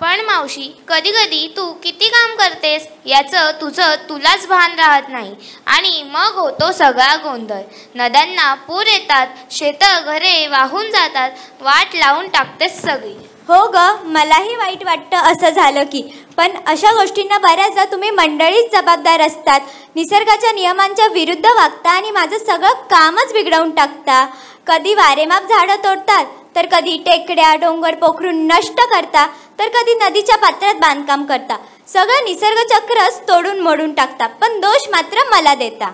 पण मावशी, कधी कधी तू किती काम करतेस याचं तुलाच भान राहत नाही आणि मग होतो सगळा गोंधळ. नद्यांना पूर येतात, शेतं घरे वाहून जातात, वाट लावून टाकतेस सगळी. हो ग, मलाही वाईट वाटतं असं झालं की. पण अशा गोष्टींना बऱ्याचदा तुम्ही मंडळीच जबाबदार असतात. निसर्गाच्या नियमांच्या विरुद्ध वागता आणि माझं सगळं कामच बिघडवून टाकता. कधी वारेमाप झाडं तोडतात, तर कधी टेकड्या डोंगर पोखरून नष्ट करता, तर कधी नदीच्या पात्रात बांधकाम करता. सगळं निसर्गचक्रच तोडून मोडून टाकता, पण दोष मात्र मला देता.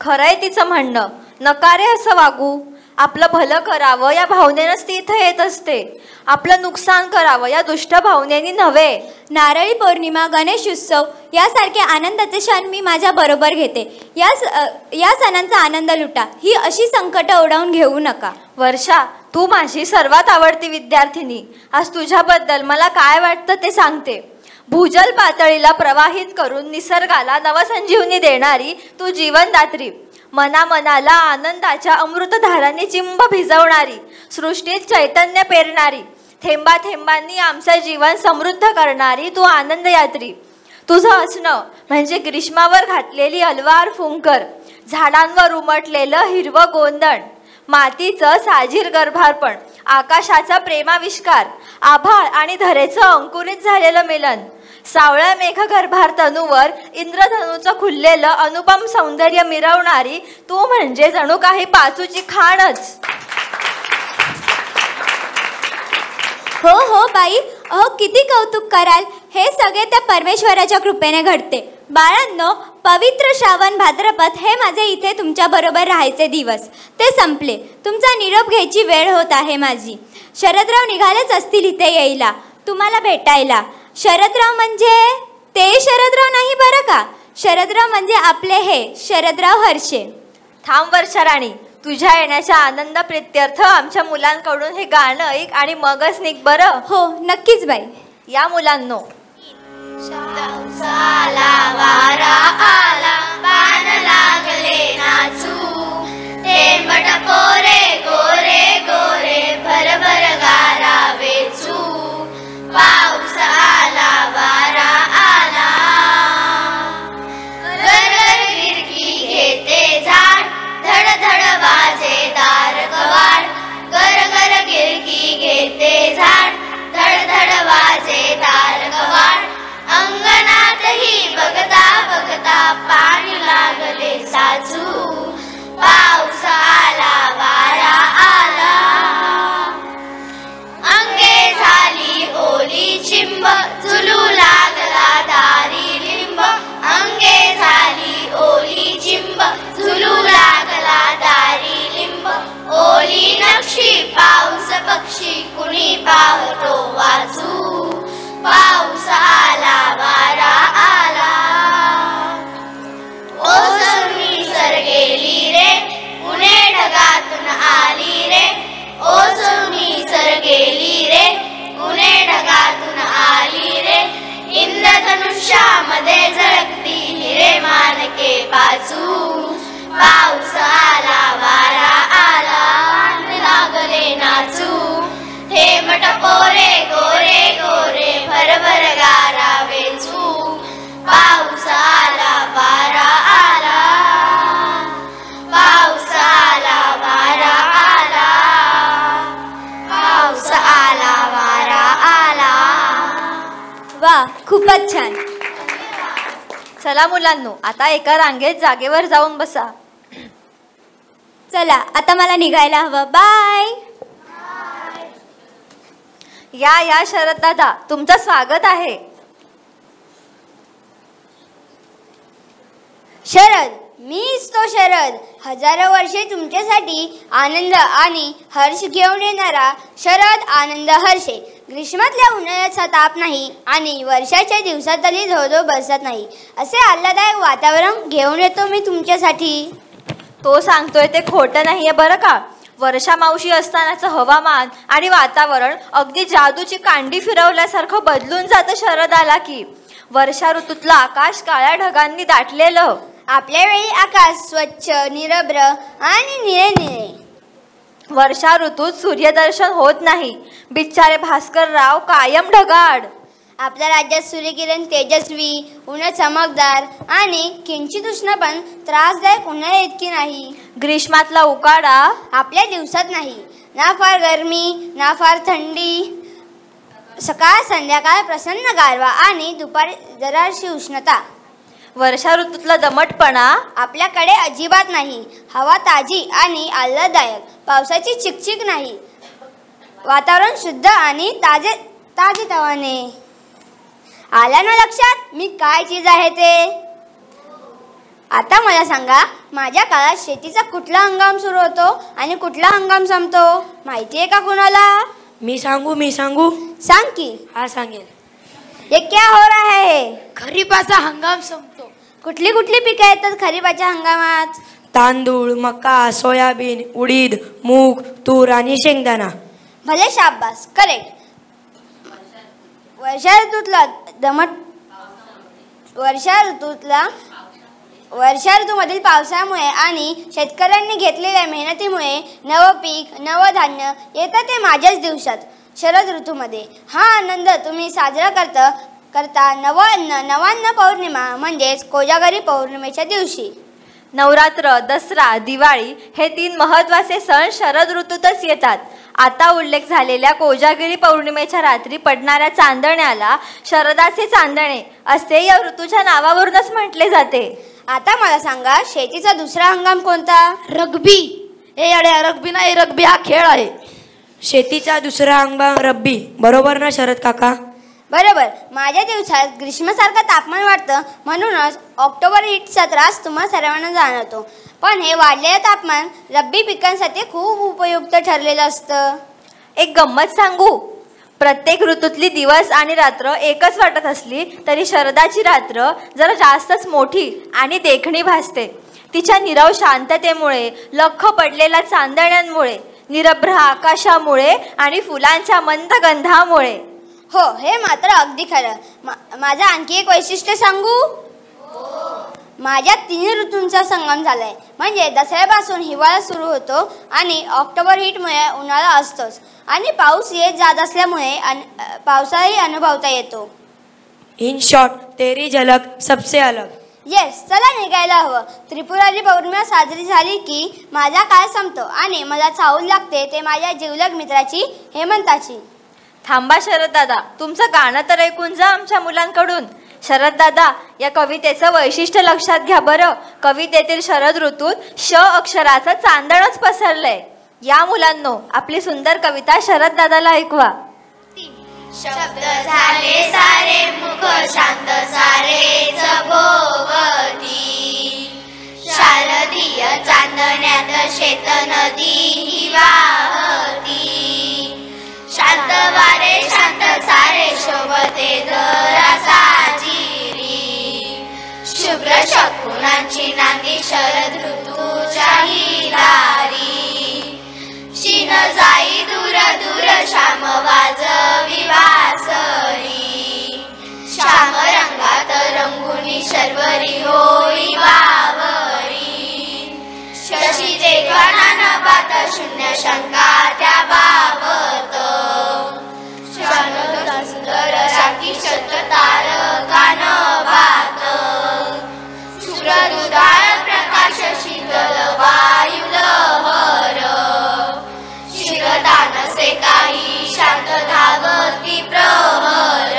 खरंय तिचं म्हणणं. नकारे असं वागू. आपलं भलं करावं या भावनेनंच ती इथं येत असते. आपलं नुकसान करावं या दुष्ट भावनेनी नव्हे. नारळी पौर्णिमा, गणेश उत्सव यासारखे आनंदाचे क्षण मी माझ्या बरोबर घेते. या सणांचा आनंद लुटा. ही अशी संकट ओढावून घेऊ नका. वर्षा, तू माझी सर्वात आवडती विद्यार्थिनी. आज तुझ्याबद्दल मला काय वाटतं ते सांगते. भूजल पातळीला प्रवाहित करून निसर्गाला नवसंजीवनी देणारी तू जीवनदात्री, मनामनाला आनंदाच्या अमृतधारांनी चिंब भिजवणारी, सृष्टीत चैतन्य पेरणारी, थेंबा थेंबांनी आमचं जीवन समृद्ध करणारी तू आनंदयात्री. तुझं असणं म्हणजे ग्रीष्मावर घातलेली अलवार फुंकर, झाडांवर उमटलेलं हिरवं गोंधण, मातीचं साजीर गर्भारपण, आकाशाचा प्रेमाविष्कार, आभाळ आणि धरेचं अंकुरित झालेलं मिलन, सावळ्या मेघगर्भार तनूवर इंद्रधनुचं खुललेलं अनुपम सौंदर्य मिरवणारी तू म्हणजे जणू काही पाचूची खाणच. हो हो बाई, अहो किती कौतुक कराल. हे सगळे त्या परमेश्वराच्या कृपेने घडते. बाळांनो, पवित्र श्रावण भाद्रपद हे माझे इथे तुमच्या बरोबर राहायचे दिवस ते संपले. तुमचा निरोप घ्यायची वेळ होत आहे माझी. शरदराव निघालेच असतील इथे यायला तुम्हाला भेटायला. शरदराव म्हणजे ते शरदराव नाही बरं का. शरदराव म्हणजे आपले हे शरदराव हर्षे. थांब वर्षा राणी, तुझ्या येण्याच्या आनंद प्रित्यर्थ आमच्या मुलांकडून हे गाणं ऐक आणि मगच निघ बरं. हो नक्कीच बाई. या मुलांनो. वारा आला, पान लागले नाचू, थेंबट पोरे गोरे गोरे भरभर गारा वेचू. पाऊस आला, वारा आला, गरगर गिरकी घेते झाड, धड धड वाजे दार कवाड. गरगर गिरकी घेते झाड, धड धड वाजे दार कवाड. अंगणातही बघता बघता पाणी लागले साचू. पाऊस आला, वारा आला, अंगे झाली ओली चिंब, झुलू लागला दारी लिंब. अंगे झाली ओली चिंब, झुलू लागला दारी लिंब. ओली नक्षी पाऊस पक्षी कुणी पाहतो वाचू. पाऊस आला, वारा आला, ओसरणी सरगेली रे, पुणे ढगातून आली रे. ओसरणी सरगेली रे, पुणे ढगातून आली रे. इंद्रधनुष्यामध्ये झळकती हिरे मानके पाचू. पाऊस आला, वारा आला, लागले नाचू. थेंबट पोरे गोरे गोरे भरभर गारा वेचू. पाऊस आला, वारा आला, पाऊस आला, वारा आला, पाऊस आला, वारा आला. वा, खूपच छान. चला मुलांनो, आता एका रांगेत जागेवर जाऊन बसा. चला आता मला निघायला हवं. बाय. या शरद दादा, तुमचं स्वागत आहे. शरद, मीच तो शरद, हजारो वर्षे तुमच्यासाठी आनंद आणि हर्ष घेऊन येणारा शरद आनंद हर्षे. ग्रीष्मातल्या उन्हाळ्याचा ताप नाही आणि वर्षाच्या दिवसातली धोधो बसत नाही असे आल्हाददायक वातावरण घेऊन येतो मी तुमच्यासाठी. तो सांगतोय ते खोटं नाहीये बरं का. वर्षा मावशी असतानाचं हवामान आणि वातावरण अगदी जादूची कांडी फिरवल्यासारखं बदलून जातं शरद आला की. वर्षा ऋतूतलं आकाश काळ्या ढगांनी दाटलेलं. आपल्या वेळी आकाश स्वच्छ, निरभ्र आणि निळे निळे. वर्षा ऋतूत सूर्यदर्शन होत नाही. बिचारे भास्करराव कायम ढगाळ. आपल्या राज्यात सूर्यकिरण तेजस्वी, उन्ह चमकदार आणि किंचित उष्ण पण त्रासदायक उन्हाळ्या इतकी नाही. ग्रीष्मातला उकाडा आपल्या दिवसात नाही. ना फार गरमी ना फार थंडी. सकाळ संध्याकाळ प्रसन्न गारवा आणि दुपारी जराशी उष्णता. वर्षा ऋतूतला दमटपणा आपल्याकडे अजिबात नाही. हवा ताजी आणि आल्हाददायक. पावसाची चिकचिक नाही. वातावरण शुद्ध आणि ताजेतवाने. आलं ना लक्षात मी काय चीज आहे ते? आता मला सांगा, माझ्या काळात शेतीचा कुठला हंगाम सुरू होतो आणि कुठला हंगाम संपतो माहिती आहे का कुणाला? मी सांगू? सांग की. हा सांगेल. ये क्या हो रहा है? खरीपाचा हंगाम संपतो. कुठली कुठली पिके येतात खरीपाच्या हंगामात? तांदूळ, मका, सोयाबीन, उडीद, मूग, तूर आणि शेंगदाणा. भले शाबास, करेक्ट. वर्षा ऋतूमधील पावसामुळे आणि शेतकऱ्यांनी घेतलेल्या मेहनतीमुळे नवं पीक, नवं धान्य येतं ते माझ्याच दिवसात, शरद ऋतूमध्ये. हा आनंद तुम्ही साजरा करता नवान्न पौर्णिमा म्हणजेच कोजागरी पौर्णिमेच्या दिवशी. नवरात्र, दसरा, दिवाळी हे 3 महत्त्वाचे सण शरद ऋतूतच येतात. आता उल्लेख झालेल्या कोजागिरी पौर्णिमेच्या रात्री पडणाऱ्या चांदण्याला शरदाचे चांदणे असे या ऋतूच्या नावावरूनच म्हटले जाते. आता मला सांगा, शेतीचा दुसरा हंगाम कोणता? रग्बी. हे अड्या, रग्बी नाही, रग्बी हा खेळ आहे. शेतीचा दुसरा हंगाम रब्बी. बरोबर ना शरद काका? बरोबर. माझ्या दिवसात ग्रीष्मासारखं तापमान वाटतं, म्हणूनच ऑक्टोबर हीटचा त्रास तुम्हाला सर्वांना जाणवतो. पण हे वाढलेलं तापमान रब्बी पिकांसाठी खूप उपयुक्त ठरलेलं असतं. एक गंमत सांगू? प्रत्येक ऋतूतली दिवस आणि रात्र एकच वाटत असली तरी शरदाची रात्र जरा जास्तच मोठी आणि देखणी भासते. तिच्या नीरव शांततेमुळे, लख्ख पडलेल्या चांदण्यांमुळे, निरभ्र आकाशामुळे आणि फुलांच्या मंद गंधामुळे. हो, हे मात्र अगदी खरं. माझं आणखी एक वैशिष्ट्य सांगू? माझ्या 3 ऋतूंचा संगम झालाय. म्हणजे दसऱ्यापासून हिवाळा सुरू होतो आणि ऑक्टोबर हीटमुळे उन्हाळा असतोच आणि पाऊस येत जात असल्यामुळे पावसाही अनुभवता येतो. इन शॉर्ट, तेरी झलक सबसे अलग. येस, चला निघायला हवं. त्रिपुरारी पौर्णिमा साजरी झाली की माझा काळ संपतो आणि मला चाहूल लागते ते माझ्या जिवलग मित्राची, हेमंताची. थांबा शरद दादा, तुमचं गाणं तर ऐकून जा आमच्या मुलांकडून. शरद दादा, या कवितेचं वैशिष्ट्य लक्षात घ्या बरं. कवितेतील शरद ऋतूत श अक्षराचं चांदणच पसरलंय. या मुलांनो, आपली सुंदर कविता शरद दादाला ऐकवा. शब्द झाले सारे, मुख शांत सारेच भोवती. शारदीय चांदण्यात शेत नदी वाहती. शांत वारे शांत सारे शोभते धरा साजिरी. शुभ्र शकुनांची नांदी शरद ऋतूच्या ही दारी. शीन जाई दूर दूर श्याम वाजवी वासरी. श्याम रंगात रंगुनी शर्वरी होई वावरी. शशी देखणा बात शून्य शंका त्या बाबत. सुंदर राखी शत तारकान भात. शुभ्र दुधाळ प्रकाश शीतल वायू लहर. शिरतान से काही शांत धावती प्रहर.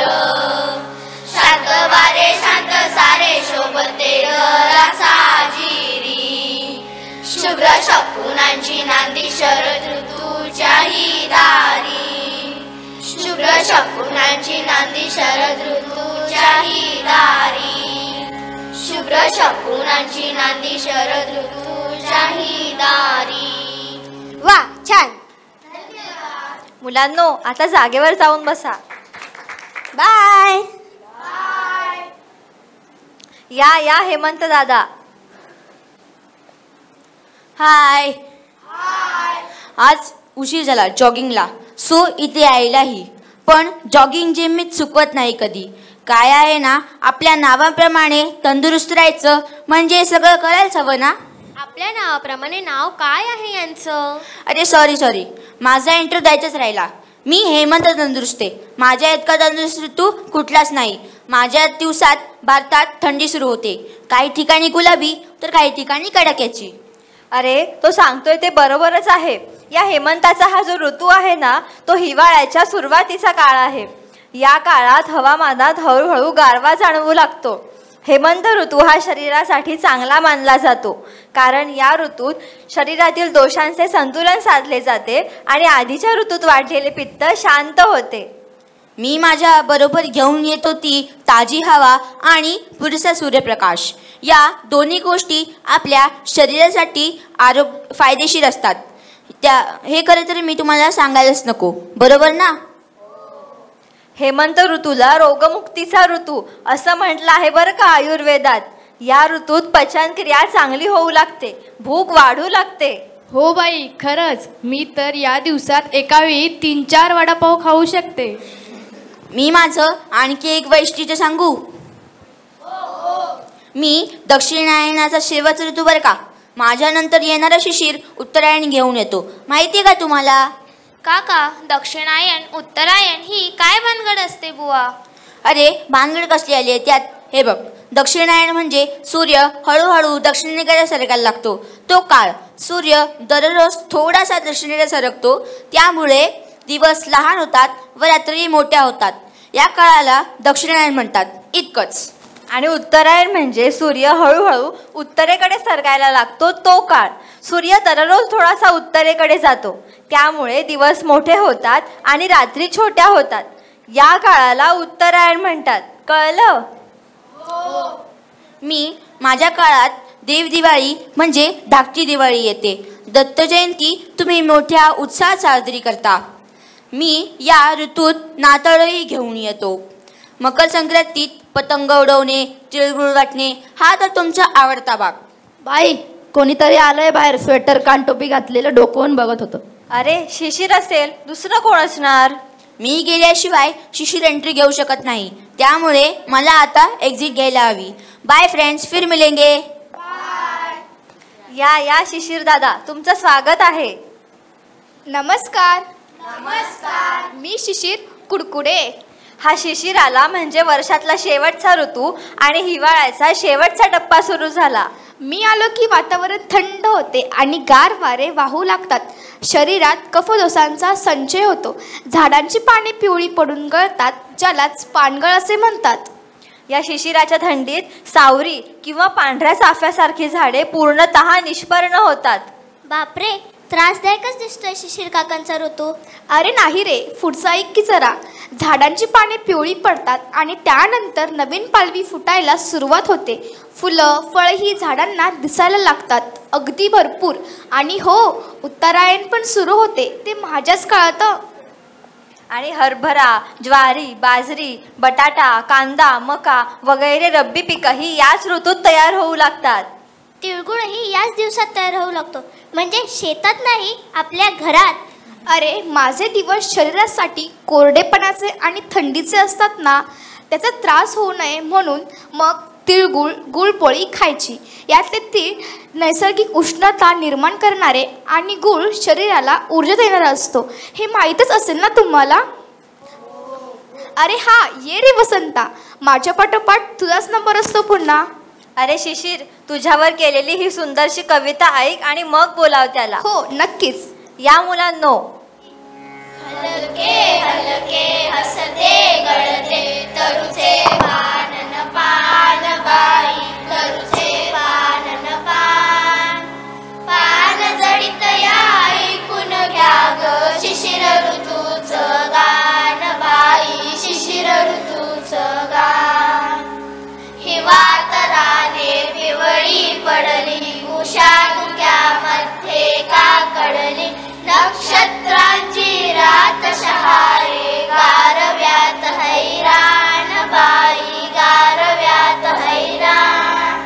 शांत वारे शांत सारे शोभते घरा साजिरी. शुभ्र शकुनांची नांदी शरद ऋतूच्या ही दारी. शुभ्र शकुनांची नांदी शरद ऋतूच्या ही दारी. शुभ्र शकुनांची नांदी शरद ऋतूच्या ही दारी. वा, छान. मुलांनो, आता जागेवर जाऊन बसा. बाय. या हेमंत दादा. हाय. आज उशीर झाला जॉगिंगला, सो इथे यायलाही. पण जॉगिंग जे मी चुकवत नाही कधी. काय आहे ना, आपल्या नावाप्रमाणे तंदुरुस्त राहायचं म्हणजे सगळं करायलाच हवं ना. आपल्या नावाप्रमाणे नाव काय आहे यांचं? अरे सॉरी, माझा इंटरव्ह्यू द्यायचाच राहिला. मी हेमंत तंदुरुस्ते. माझ्या इतका तंदुरुस्त ऋतू कुठलाच नाही. माझ्या दिवसात भारतात थंडी सुरू होते, काही ठिकाणी गुलाबी तर काही ठिकाणी कडाक्याची. अरे तो सांगतोय ते बरोबरच आहे. या हेमंताचा हा जो ऋतू आहे ना, तो हिवाळ्याच्या सुरुवातीचा काळ आहे. या काळात हवामानात हळूहळू गारवा जाणवू लागतो. हेमंत ऋतू हा शरीरासाठी चांगला मानला जातो, कारण या ऋतूत शरीरातील दोषांचे संतुलन साधले जाते आणि आधीच्या ऋतूत वाढलेले पित्त शांत होते. मी माझ्या बरोबर घेऊन येतो ती ताजी हवा आणि पुरेसा सूर्यप्रकाश. या दोन्ही गोष्टी आपल्या शरीरासाठी फायदेशीर असतात. हे खरं तर मी तुम्हाला सांगायलाच नको, बरोबर ना. हेमंत ऋतूला रोगमुक्तीचा ऋतू असं म्हटलं आहे बरं का आयुर्वेदात. या ऋतूत पचनक्रिया चांगली होऊ लागते, भूक वाढू लागते. हो बाई, खरंच मी तर या दिवसात एका वेळी 3-4 वडापाव खाऊ शकते. मी माझं आणखी एक वैशिष्ट्य सांगू. मी दक्षिणायनाचा शेवटचा ऋतू बरं का. माझ्यानंतर येणारा शिशिर उत्तरायण घेऊन येतो. माहिती का तुम्हाला? काका, दक्षिणायन उत्तरायण ही काय भानगड असते बुवा? अरे भानगड कसली आली आहे त्यात. हे बघ, दक्षिणायन म्हणजे सूर्य हळूहळू दक्षिणेकडे सरकायला लागतो. तो काळ सूर्य दररोज थोडासा दक्षिणेकडे सरकतो, त्यामुळे दिवस लहान होतात व रात्री मोठ्या होतात. या काळाला दक्षिणायन म्हणतात, इतकंच. आणि उत्तरायण म्हणजे सूर्य हळूहळू उत्तरेकडे सरकायला लागतो, तो काळ. सूर्य दररोज थोडासा उत्तरेकडे जातो, त्यामुळे दिवस मोठे होतात आणि रात्री छोट्या होतात. या काळाला उत्तरायण म्हणतात, कळलं? मी माझ्या काळात देवदिवाळी म्हणजे धाकटी दिवाळी येते. दत्त जयंती तुम्ही मोठ्या उत्साहात साजरी करता. मी या ऋतूत नाताळही घेऊन येतो. मकर संक्रांतीत पतंग उडवणे, तिळगुळ वाटणे हा तर तुमचा आवडता भाग. बाई, कोणीतरी आलंय बाहेर, स्वेटर कानटोपी घातलेलं, डोकवून बघत होतं. अरे शिशिर असेल, दुसरं कोण असणार? मी गेल्याशिवाय शिशिर एंट्री घेऊ शकत नाही, त्यामुळे मला आता एक्झिट घ्यायला हवी. बाय फ्रेंड्स, फिर मिलेंगे. या शिशिर दादा, तुमचं स्वागत आहे. नमस्कार. मी शिशिर कुडकुडे. हा शिशिर आला म्हणजे वर्षातला शेवटचा ऋतू आणि हिवाळ्याचा शेवटचा टप्पा सुरू झाला. मी आलो की वातावरण थंड होते आणि गार वारे वाहू लागतात. शरीरात कफदोषांचा संचय होतो. झाडांची पाने पिवळी पडून गळतात, ज्यालाच पानगळ असे म्हणतात. या शिशिराच्या थंडीत सावरी किंवा पांढऱ्या चाफ्यासारखी झाडे पूर्णतः निष्पर्ण होतात. बापरे, त्रासदायकच दिसतोय शिशिर काकांचा ऋतू. अरे नाही रे, पुढचा ऐक की जरा. झाडांची पाने पिवळी पडतात आणि त्यानंतर नवीन पालवी फुटायला सुरुवात होते. फुलं फळ ही झाडांना दिसायला लागतात, अगदी भरपूर. आणि हो, उत्तरायण पण सुरू होते, ते माझ्याच काळात. आणि हरभरा, ज्वारी, बाजरी, बटाटा, कांदा, मका वगैरे रब्बी पिकंही याच ऋतूत तयार होऊ लागतात. तिळगुळही याच दिवसात तयार होऊ लागतो, म्हणजे शेतात नाही, आपल्या घरात. अरे माझे दिवस शरीरासाठी कोरडेपणाचे आणि थंडीचे असतात ना, त्याचा त्रास होऊ नये म्हणून मग तिळगुळ, गुळपोळी खायची. यातले तीळ नैसर्गिक उष्णता निर्माण करणारे आणि गुळ शरीराला ऊर्जा देणारा असतो. हे माहीतच असेल ना तुम्हाला. अरे हा, ये रे वसंता, माझ्या पाठोपाठ तुझाच नंबर असतो पुन्हा. अरे शिशिर, तुझ्यावर केलेली ही सुंदरशी कविता ऐक आणि मग बोलाव त्याला. हो नक्कीच. या मुलांनो. हलके हलके हसते गळते तरुचे पानन पान बाई, तरुचे पानन पान. पान जडित या ऐकून घ्या ग शिशिर ऋतूचं गान बाई, शिशिर ऋतूचं गान. हिवातराने पिवळी पडली, उषा धुक्यामध्ये का कडली. नक्षत्रांची रात शहारे, गारव्यात हैराण बाई, गारव्यात हैराण.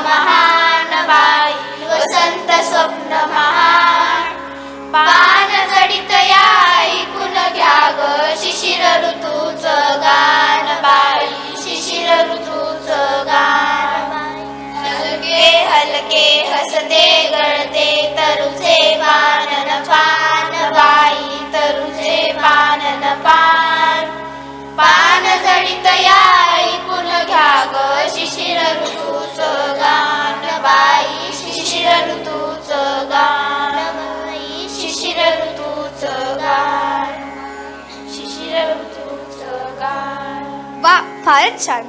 महान बाई वसंत स्वप्न महान पान जडित या ऐकून घ्या ग शिशिर ऋतूचं गान बाई शिशिर ऋतूचं गान हलके हलके हसते गळते तरुचे पानन पान बाई तरुचे पानन पान पान जडित या ऐकून घ्या ग शिशिर ऋतूचं गान बाई शिशिर ऋतूचं गान बाई शिशिर ऋतूचं गान शिशिर ऋतूचं गान. वा, फारच छान.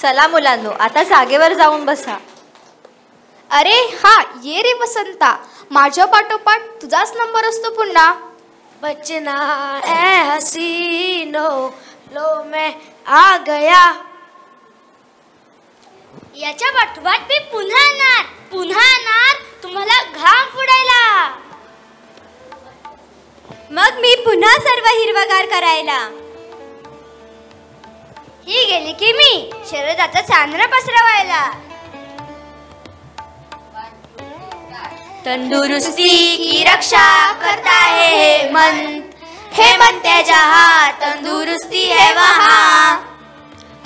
चला मुलांनो, आता जागेवर जाऊन बसा. अरे हा, ये रे वसंता, माझ्या पाठोपाठ तुझाच नंबर असतो पुन्हा. बचना ए हसीनो लो मैं आ गया. याच्या पाठोपाठ मी पुन्हा येणार तुम्हाला घाम फुडायला. मग मी पुन्हा सर्व हिरवगार करायला. ही गेली की मी शरीराचा चांदणा पसरवायला. तंदुरुस्ती की रक्षा करता है हेमंत जहाँ तंदुरुस्ती है वहाँ.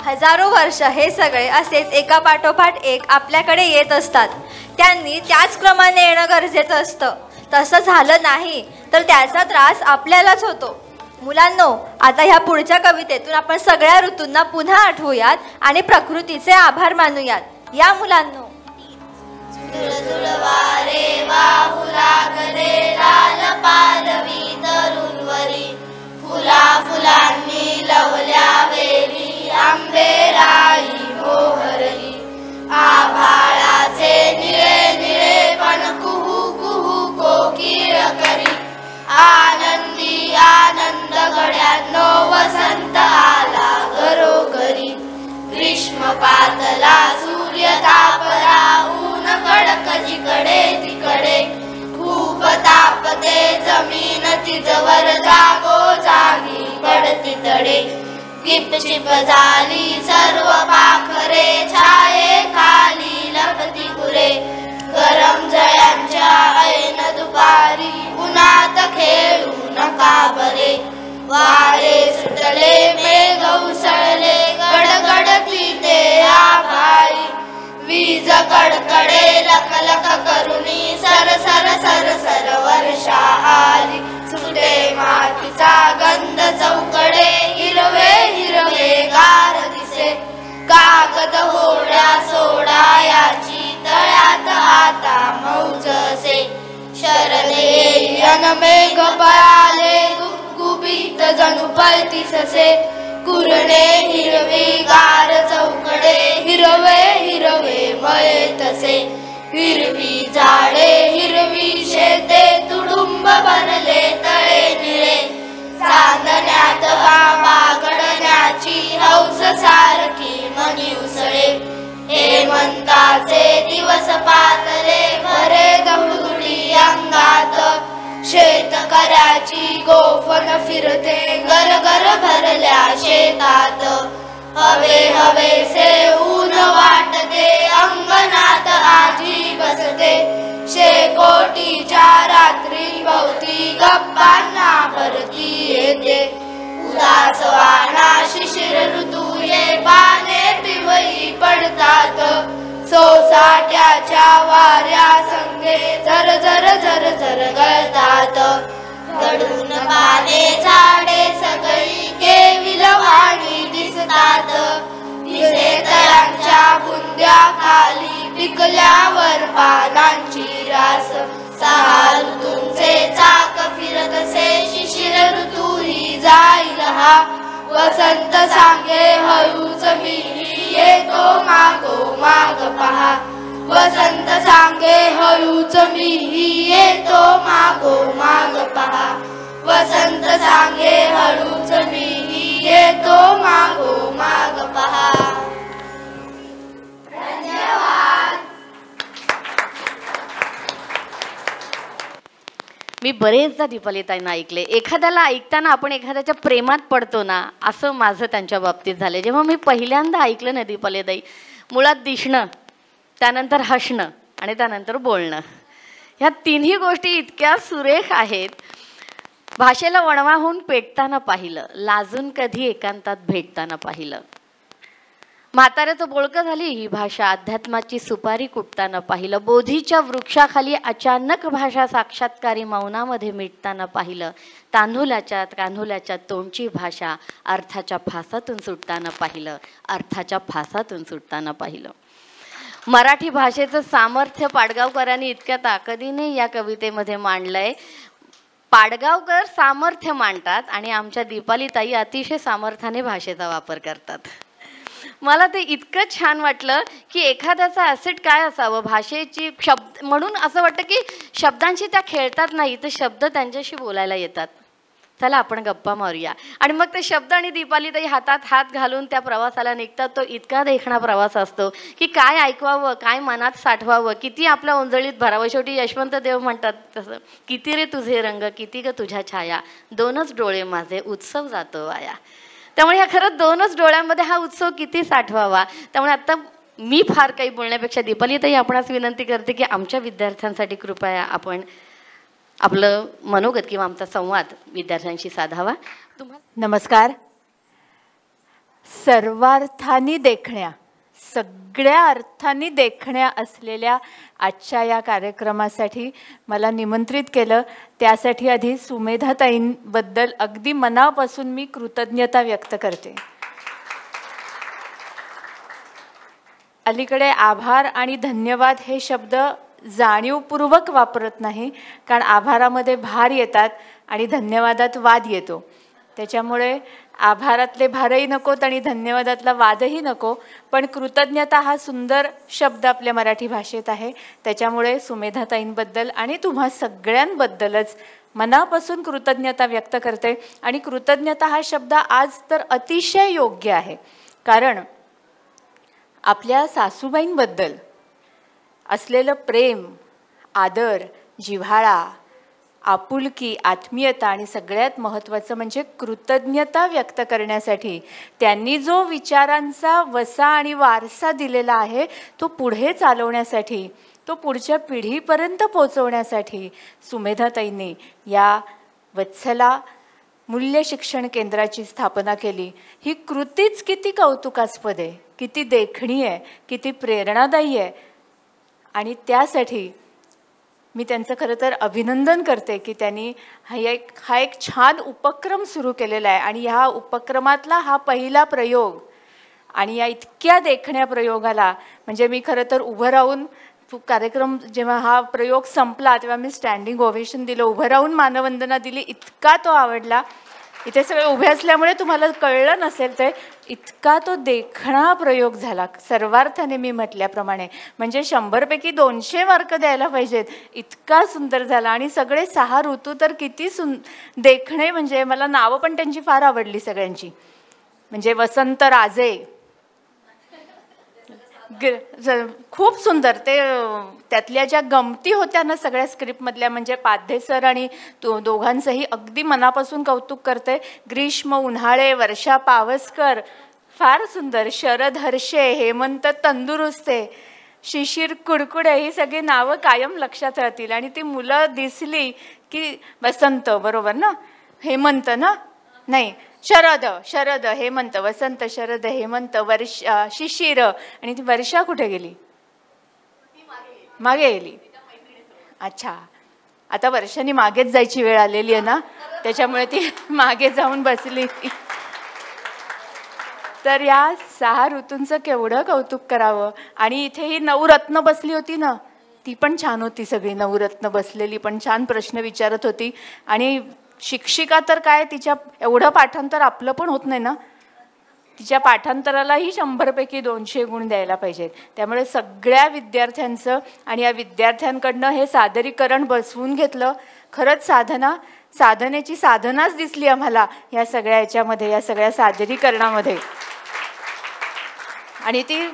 हजारो वर्ष हे सगळे असेच एका पाठोपाठ एक आपल्याकडे येत असतात. त्यांनी त्याच क्रमाने येणं गरजेचं असतं. तसं झालं नाही तर त्याचा त्रास आपल्यालाच होतो. मुलांनो, आता ह्या पुढच्या कवितेतून आपण सगळ्या ऋतूंना पुन्हा आठवूयात आणि प्रकृतीचे आभार मानूयात. या मुलांनो. वारे वाहू लागले लाल पालवी तरुणवरी फुला फुलांनी लवल्या वेली आंबेराई मोहरली आभाळाचे निळे निळे पण कुहू कुहू कोकिळ करी आनंदी आनंद गड्यांनो वसंत आला घरोघरी ग्रीष्म पातला सूर्य तापला ऊन कडक जिकडे तिकडे खूप तापते जमीन तिजवर जागो जागी पडती तडे गिपचिप झाली सर्व पाखरे छाये खाली लपती गुरे गरम जळ्यांच्या ऐन दुपारी उन्हात खेळू नका बरे वारे सुटले मेघ उसळले गडगडती ते आभाळी वीज कडकडे लखलख करुणी सर सर सर सर वर्षा आली सुटे मातीचा गंध चौकडे हिरवे हिरवे गार दिसे कागद होड्या सोडा याची तळ्यात आता मौज असे शरदे अनमेघ पळाले गुबगुबीत जणू पळती ससे कुरणे हिरवी गार चौकडे हिरवे हिरवे मळे तसे हिरवी झाडे हिरवी शेते तुडुंब बनले तळे निळे चांदण्यात बागडण्याची हौस सारखी मनी उसळे हेमंताचे दिवस पातले भरे दहुडुडी अंगात शेतकऱ्याची गोफण फिरते गरगर भरल्या शेतात हवे हवेसे ऊन वाटते अंगणात आजी बसते शेकोटीच्या रात्री भोवती गप्पांना भरती येते उदास वाना शिशिर ऋतू ये पाने पिवळी पडतात सोसाट्याच्या वाऱ्या संगे झर झर झर झर गळतात गडून पाने झाडे सगळी केविलवाणी दिसतात दिसे तळांच्या बुंद्या खाली पिकल्यावर पानांची रास सहा ऋतूंचे चाक फिरतसे शिशिर ऋतू ही जाईल हा वसंत सांगे हळूच मी येतो मागो माग पहा वसंत सांगे हळूच मी येतो मागो माग पहा वसंत सांगे हळूच मी येतो मागो माग पहा. धन्यवाद. मी बरेचदा दीपालीताईंना ऐकले. एखाद्याला ऐकताना आपण एखाद्याच्या प्रेमात पडतो ना, असं माझं त्यांच्या बाबतीत झालं. जेव्हा मी पहिल्यांदा ऐकलं ना दीपालीताई, मुळात दिसणं, त्यानंतर हसणं आणि त्यानंतर बोलणं. ह्या तिन्ही गोष्टी इतक्या सुरेख आहेत. भाषेला वणवाहून पेटताना पाहिलं, लाजून कधी एकांतात भेटताना पाहिलं. म्हाताऱ्याचं बोलकं झाली ही भाषा, अध्यात्माची सुपारी कुटताना पाहिलं. बोधीच्या वृक्षाखाली अचानक भाषा साक्षात्कारी मौनामध्ये मिटताना पाहिलं. कान्हुल्याच्या तोंडची भाषा अर्थाच्या फासातून सुटताना पाहिलं, अर्थाच्या फासातून सुटताना पाहिलं. मराठी भाषेचं सामर्थ्य पाडगावकरांनी इतक्या ताकदीने या कवितेमध्ये मांडलंय. पाडगावकर सामर्थ्य मांडतात आणि आमच्या दीपालीताई अतिशय सामर्थ्याने भाषेचा वापर करतात. मला ते इतकं छान वाटलं की एखाद्याचं ॲसेट काय असावं भाषेची शब्द म्हणून. असं वाटतं की शब्दांशी त्या खेळतात नाही तर शब्द त्यांच्याशी बोलायला येतात. चला आपण गप्पा मारूया. आणि मग ते शब्द आणि दीपालीताई हातात हात घालून त्या प्रवासाला निघतात. तो इतका देखणा प्रवास असतो की काय ऐकवावं, काय मनात साठवावं, किती आपल्या ओंजळीत भरावं. शेवटी यशवंत देव म्हणतात तसं, किती रे तुझे रंग, किती ग तुझ्या छाया, दोनच डोळे माझे उत्सव जातो वाया. त्यामुळे ह्या खरंच दोनच डोळ्यांमध्ये हा उत्सव किती साठवावा. त्यामुळे आता मी फार काही बोलण्यापेक्षा दीपालीताई आपणास विनंती करते की आमच्या विद्यार्थ्यांसाठी कृपया आपण आपलं मनोगत किंवा आमचा संवाद विद्यार्थ्यांशी साधावा. नमस्कार. सर्वार्थानी देखण्या, सगळ्या अर्थांनी देखण्या असलेल्या आजच्या या कार्यक्रमासाठी मला निमंत्रित केलं. त्यासाठी आधी सुमेधाताईंबद्दल अगदी मनापासून मी कृतज्ञता व्यक्त करते. अलीकडे आभार आणि धन्यवाद हे शब्द जाणीवपूर्वक वापरत नाही, कारण आभारामध्ये भार येतात आणि धन्यवादात वाद येतो. त्याच्यामुळे आभारातले भारही नकोत आणि धन्यवादातला वादही नको, पण कृतज्ञता हा सुंदर शब्द आपल्या मराठी भाषेत आहे. त्याच्यामुळे सुमेधाताईंबद्दल आणि तुम्हा सगळ्यांबद्दलच मनापासून कृतज्ञता व्यक्त करते. आणि कृतज्ञता हा शब्द आज तर अतिशय योग्य आहे, कारण आपल्या सासूबाईंबद्दल असलेलं प्रेम, आदर, जिव्हाळा, आपुलकी, आत्मीयता आणि सगळ्यात महत्त्वाचं म्हणजे कृतज्ञता व्यक्त करण्यासाठी त्यांनी जो विचारांचा वसा आणि वारसा दिलेला आहे तो पुढे चालवण्यासाठी, तो पुढच्या पिढीपर्यंत पोचवण्यासाठी सुमेधाताईंनी या वत्सला मूल्य शिक्षण केंद्राची स्थापना केली. ही कृतीच किती कौतुकास्पद आहे, किती देखणी आहे, किती प्रेरणादायी आहे. आणि त्यासाठी मी त्यांचं खरं तर अभिनंदन करते की त्यांनी हा एक छान उपक्रम सुरू केलेला आहे. आणि ह्या उपक्रमातला हा पहिला प्रयोग आणि या इतक्या देखण्या प्रयोगाला म्हणजे मी खरं तर उभं राहून कार्यक्रम जेव्हा हा प्रयोग संपला तेव्हा मी स्टँडिंग ओव्हेशन दिलं, उभं राहून मानवंदना दिली. इतका तो आवडला. इथे सगळे उभे असल्यामुळे तुम्हाला कळलं नसेल ते इतका तो देखणा प्रयोग झाला. सर्वार्थाने मी म्हटल्याप्रमाणे म्हणजे 100पैकी 200 मार्क द्यायला पाहिजेत, इतका सुंदर झाला. आणि सगळे 6 ऋतू तर किती देखणे, म्हणजे मला नावं पण त्यांची फार आवडली सगळ्यांची. म्हणजे वसंत राजे खूप सुंदर. ते त्यातल्या ज्या गमती होत्या ना सगळ्या स्क्रिप्टमधल्या, म्हणजे पाध्ये सर आणि दोघांचंही अगदी मनापासून कौतुक करते. ग्रीष्म उन्हाळे, वर्षा पावसकर फार सुंदर, शरद हर्षे, हेमंत तंदुरुस्ते, शिशिर कुडकुडे, ही सगळी नावं कायम लक्षात राहतील. आणि ती मुलं दिसली की वसंत बरोबर ना, हेमंत ना, नाही शरद हेमंत, वसंत शरद हेमंत, शिशिर. आणि ती वर्षा कुठे गेली? मागे गेली. अच्छा, आता वर्षांनी मागेच जायची वेळ आलेली आहे ना, त्याच्यामुळे ती मागे जाऊन बसली. तर या 6 ऋतूंचं केवढं कौतुक करावं. आणि इथे ही नवरत्न बसली होती ना, ती पण छान होती. सगळी नवरत्न बसलेली पण छान प्रश्न विचारत होती. आणि शिक्षिका तर काय, तिच्या एवढं पाठांतर आपलं पण होत नाही ना, तिच्या पाठांतरालाही 100पैकी 200 गुण द्यायला पाहिजेत. त्यामुळे सगळ्या विद्यार्थ्यांचं आणि या विद्यार्थ्यांकडनं हे सादरीकरण बसवून घेतलं. खरंच साधनेची साधनाच दिसली आम्हाला या सगळ्या याच्यामध्ये, या सगळ्या सादरीकरणामध्ये. आणि ती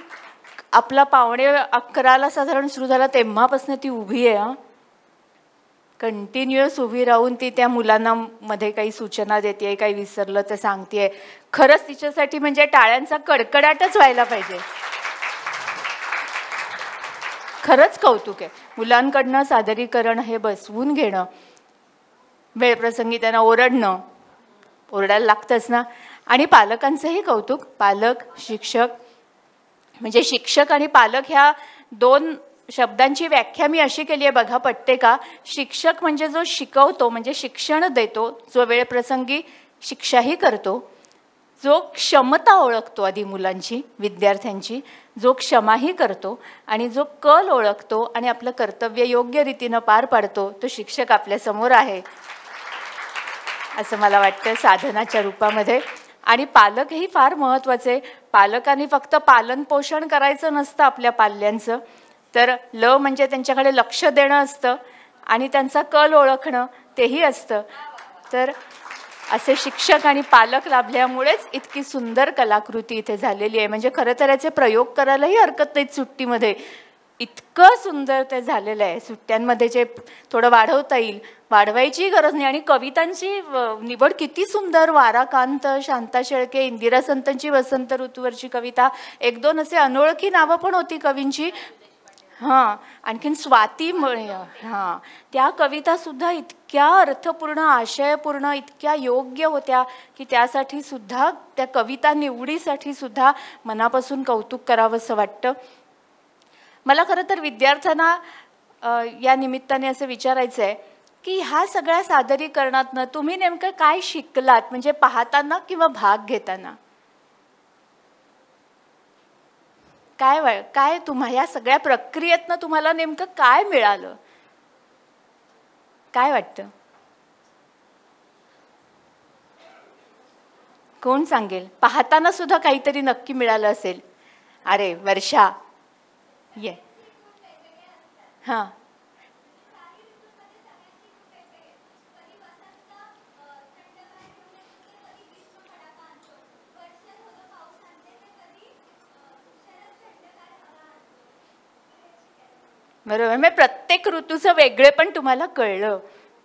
आपला 11:15 साधारण सुरू झाला तेव्हापासून ती उभी आहे. कंटिन्युअस उभी राहून ती त्या मुलांना मध्ये काही सूचना देते, काही विसरलं तर सांगते. खरंच तिच्यासाठी म्हणजे टाळ्यांचा कडकडाटच व्हायला पाहिजे. खरंच कौतुक आहे. मुलांकडनं सादरीकरण हे बसवून घेणं, वेळप्रसंगी त्यांना ओरडायला लागतंच ना. आणि पालकांचंही कौतुक. पालक, शिक्षक, म्हणजे शिक्षक आणि पालक ह्या दोन शब्दांची व्याख्या मी अशी केली आहे बघा, पटते का? शिक्षक म्हणजे जो शिकवतो, म्हणजे शिक्षण देतो, जो वेळप्रसंगी शिक्षाही करतो, जो क्षमता ओळखतो आधी मुलांची, विद्यार्थ्यांची, जो क्षमाही करतो आणि जो कल ओळखतो आणि आपलं कर्तव्य योग्य रीतीनं पार पाडतो, तो शिक्षक आपल्यासमोर आहे असं मला वाटतं साधनाच्या रूपामध्ये. आणि पालकही फार महत्त्वाचे. पालकांनी फक्त पालनपोषण करायचं नसतं आपल्या पाल्यांचं, तर म्हणजे त्यांच्याकडे लक्ष देणं असतं आणि त्यांचा कल ओळखणं तेही असतं. तर असे शिक्षक आणि पालक लाभल्यामुळेच इतकी सुंदर कलाकृती इथे झालेली आहे. म्हणजे खरं तर याचे प्रयोग करायलाही हरकत नाहीत सुट्टीमध्ये, इतकं सुंदर ते झालेलं आहे. सुट्ट्यांमध्ये जे थोडं वाढवता येईल, वाढवायची गरज नाही. आणि कवितांची निवड किती सुंदर. वाराकांत, शांता शेळके, इंदिरा संतांची वसंत ऋतूवरची कविता, एक दोन असे अनोळखी नावं पण होती कवींची. हां, आणखीन स्वाती, हां, त्या कवितासुद्धा इतक्या अर्थपूर्ण, आशयपूर्ण, इतक्या योग्य होत्या की त्यासाठी सुद्धा, त्या कविता निवडीसाठी सुद्धा मनापासून कौतुक करावंसं वाटतं. मला खरं तर विद्यार्थ्यांना या निमित्ताने असं विचारायचं आहे की ह्या सगळ्या सादरीकरणातनं तुम्ही नेमकं काय शिकलात, म्हणजे पाहताना किंवा भाग घेताना काय तुम्हाला या सगळ्या प्रक्रियेतनं तुम्हाला नेमकं काय मिळालं, काय वाटतं? कोण सांगेल? पाहताना सुद्धा काहीतरी नक्की मिळालं असेल. अरे वर्षा ये. हां, बरोबर. मग प्रत्येक ऋतूचं वेगळे पण तुम्हाला कळलं.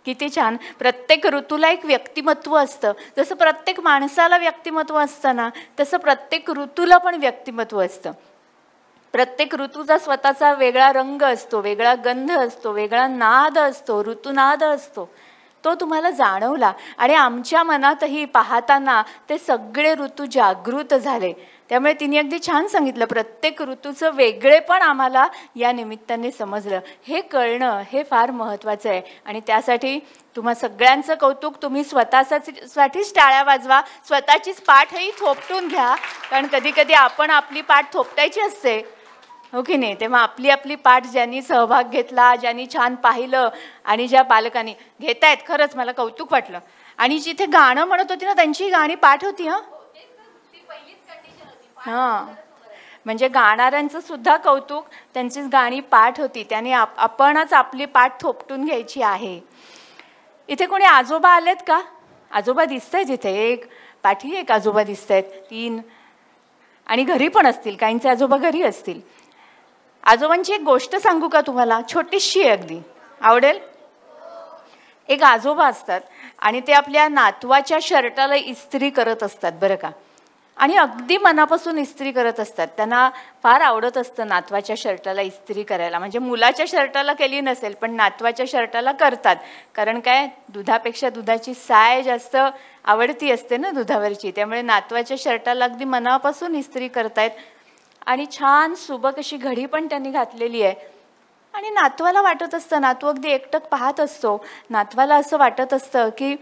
किती छान. प्रत्येक ऋतूला एक व्यक्तिमत्व असतं. जसं प्रत्येक माणसाला व्यक्तिमत्व असतं ना, तसं प्रत्येक ऋतूला पण व्यक्तिमत्व असतं. प्रत्येक ऋतूचा स्वतःचा वेगळा रंग असतो, वेगळा गंध असतो, वेगळा नाद असतो, ऋतुनाद असतो. तो तुम्हाला जाणवला. आणि आमच्या मनातही पाहताना ते सगळे ऋतू जागृत झाले. त्यामुळे तिने अगदी छान सांगितलं, प्रत्येक ऋतूचं वेगळे पण आम्हाला या निमित्ताने समजलं. हे कळणं हे फार महत्त्वाचं आहे. आणि त्यासाठी तुम्हा सगळ्यांचं कौतुक. तुम्ही स्वतःसाठीच टाळ्या वाजवा, स्वतःचीच पाठही थोपटून घ्या. कारण कधी कधी आपण आपली पाठ थोपटायची असते, हो की नाही? तेव्हा आपली पाठ ज्यांनी सहभाग घेतला, ज्यांनी छान पाहिलं आणि ज्या पालकांनी घेतायत, खरंच मला कौतुक वाटलं. आणि जिथे गाणं म्हणत होती ना, त्यांची गाणी पाठ होती. हां, म्हणजे गाणाऱ्यांचं सुद्धा कौतुक, त्यांची गाणी पाठ होती. त्याने आपणच आपली पाठ थोपटून घ्यायची आहे. इथे कोणी आजोबा आलेत का? आजोबा दिसत आहेत इथे. एक पाठी एक आजोबा दिसत आहेत, 3. आणि घरी पण असतील, काहींचे आजोबा घरी असतील. आजोबांची एक गोष्ट सांगू का तुम्हाला? छोटीशी आहे, अगदी आवडेल. एक आजोबा असतात आणि ते आपल्या नातवाच्या शर्टाला इस्त्री करत असतात बरं का. आणि अगदी मनापासून इस्त्री करत असतात. त्यांना फार आवडत असतं नातवाच्या शर्टाला इस्त्री करायला. म्हणजे मुलाच्या शर्टाला केली नसेल, पण नातवाच्या शर्टाला करतात. कारण काय, दुधापेक्षा दुधाची साय जास्त आवडती असते ना दुधावरची. त्यामुळे नातवाच्या शर्टाला अगदी मनापासून इस्त्री करतायत. आणि छान सुबक अशी घडी पण त्यांनी घातलेली आहे. आणि नातवाला वाटत असतं, नातू अगदी एकटक पाहत असतो, नातवाला असं वाटत असतं की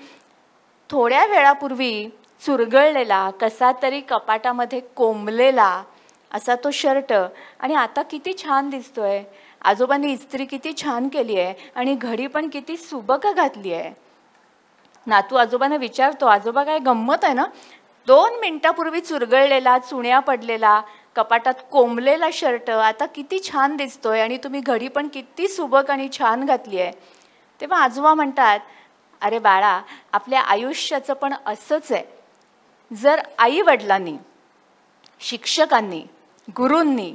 थोड्या वेळापूर्वी चुरगळलेला, कसा तरी कपाटामध्ये कोंबलेला असा तो शर्ट, आणि आता किती छान दिसतोय. आजोबांनी इस्त्री किती छान केली आहे आणि घडी पण किती सुबक घातली आहे. नातू आजोबांना विचारतो, आजोबा काय गंमत आहे ना, 2 मिनिटापूर्वी चुरगळलेला, चुण्या पडलेला, कपाटात कोंबलेला शर्ट आता किती छान दिसतोय आणि तुम्ही घडी पण किती सुबक आणि छान घातली आहे. तेव्हा आजोबा म्हणतात, अरे बाळा, आपल्या आयुष्याचं पण असंच आहे. जर आई वडिलांनी, शिक्षकांनी, गुरूंनी,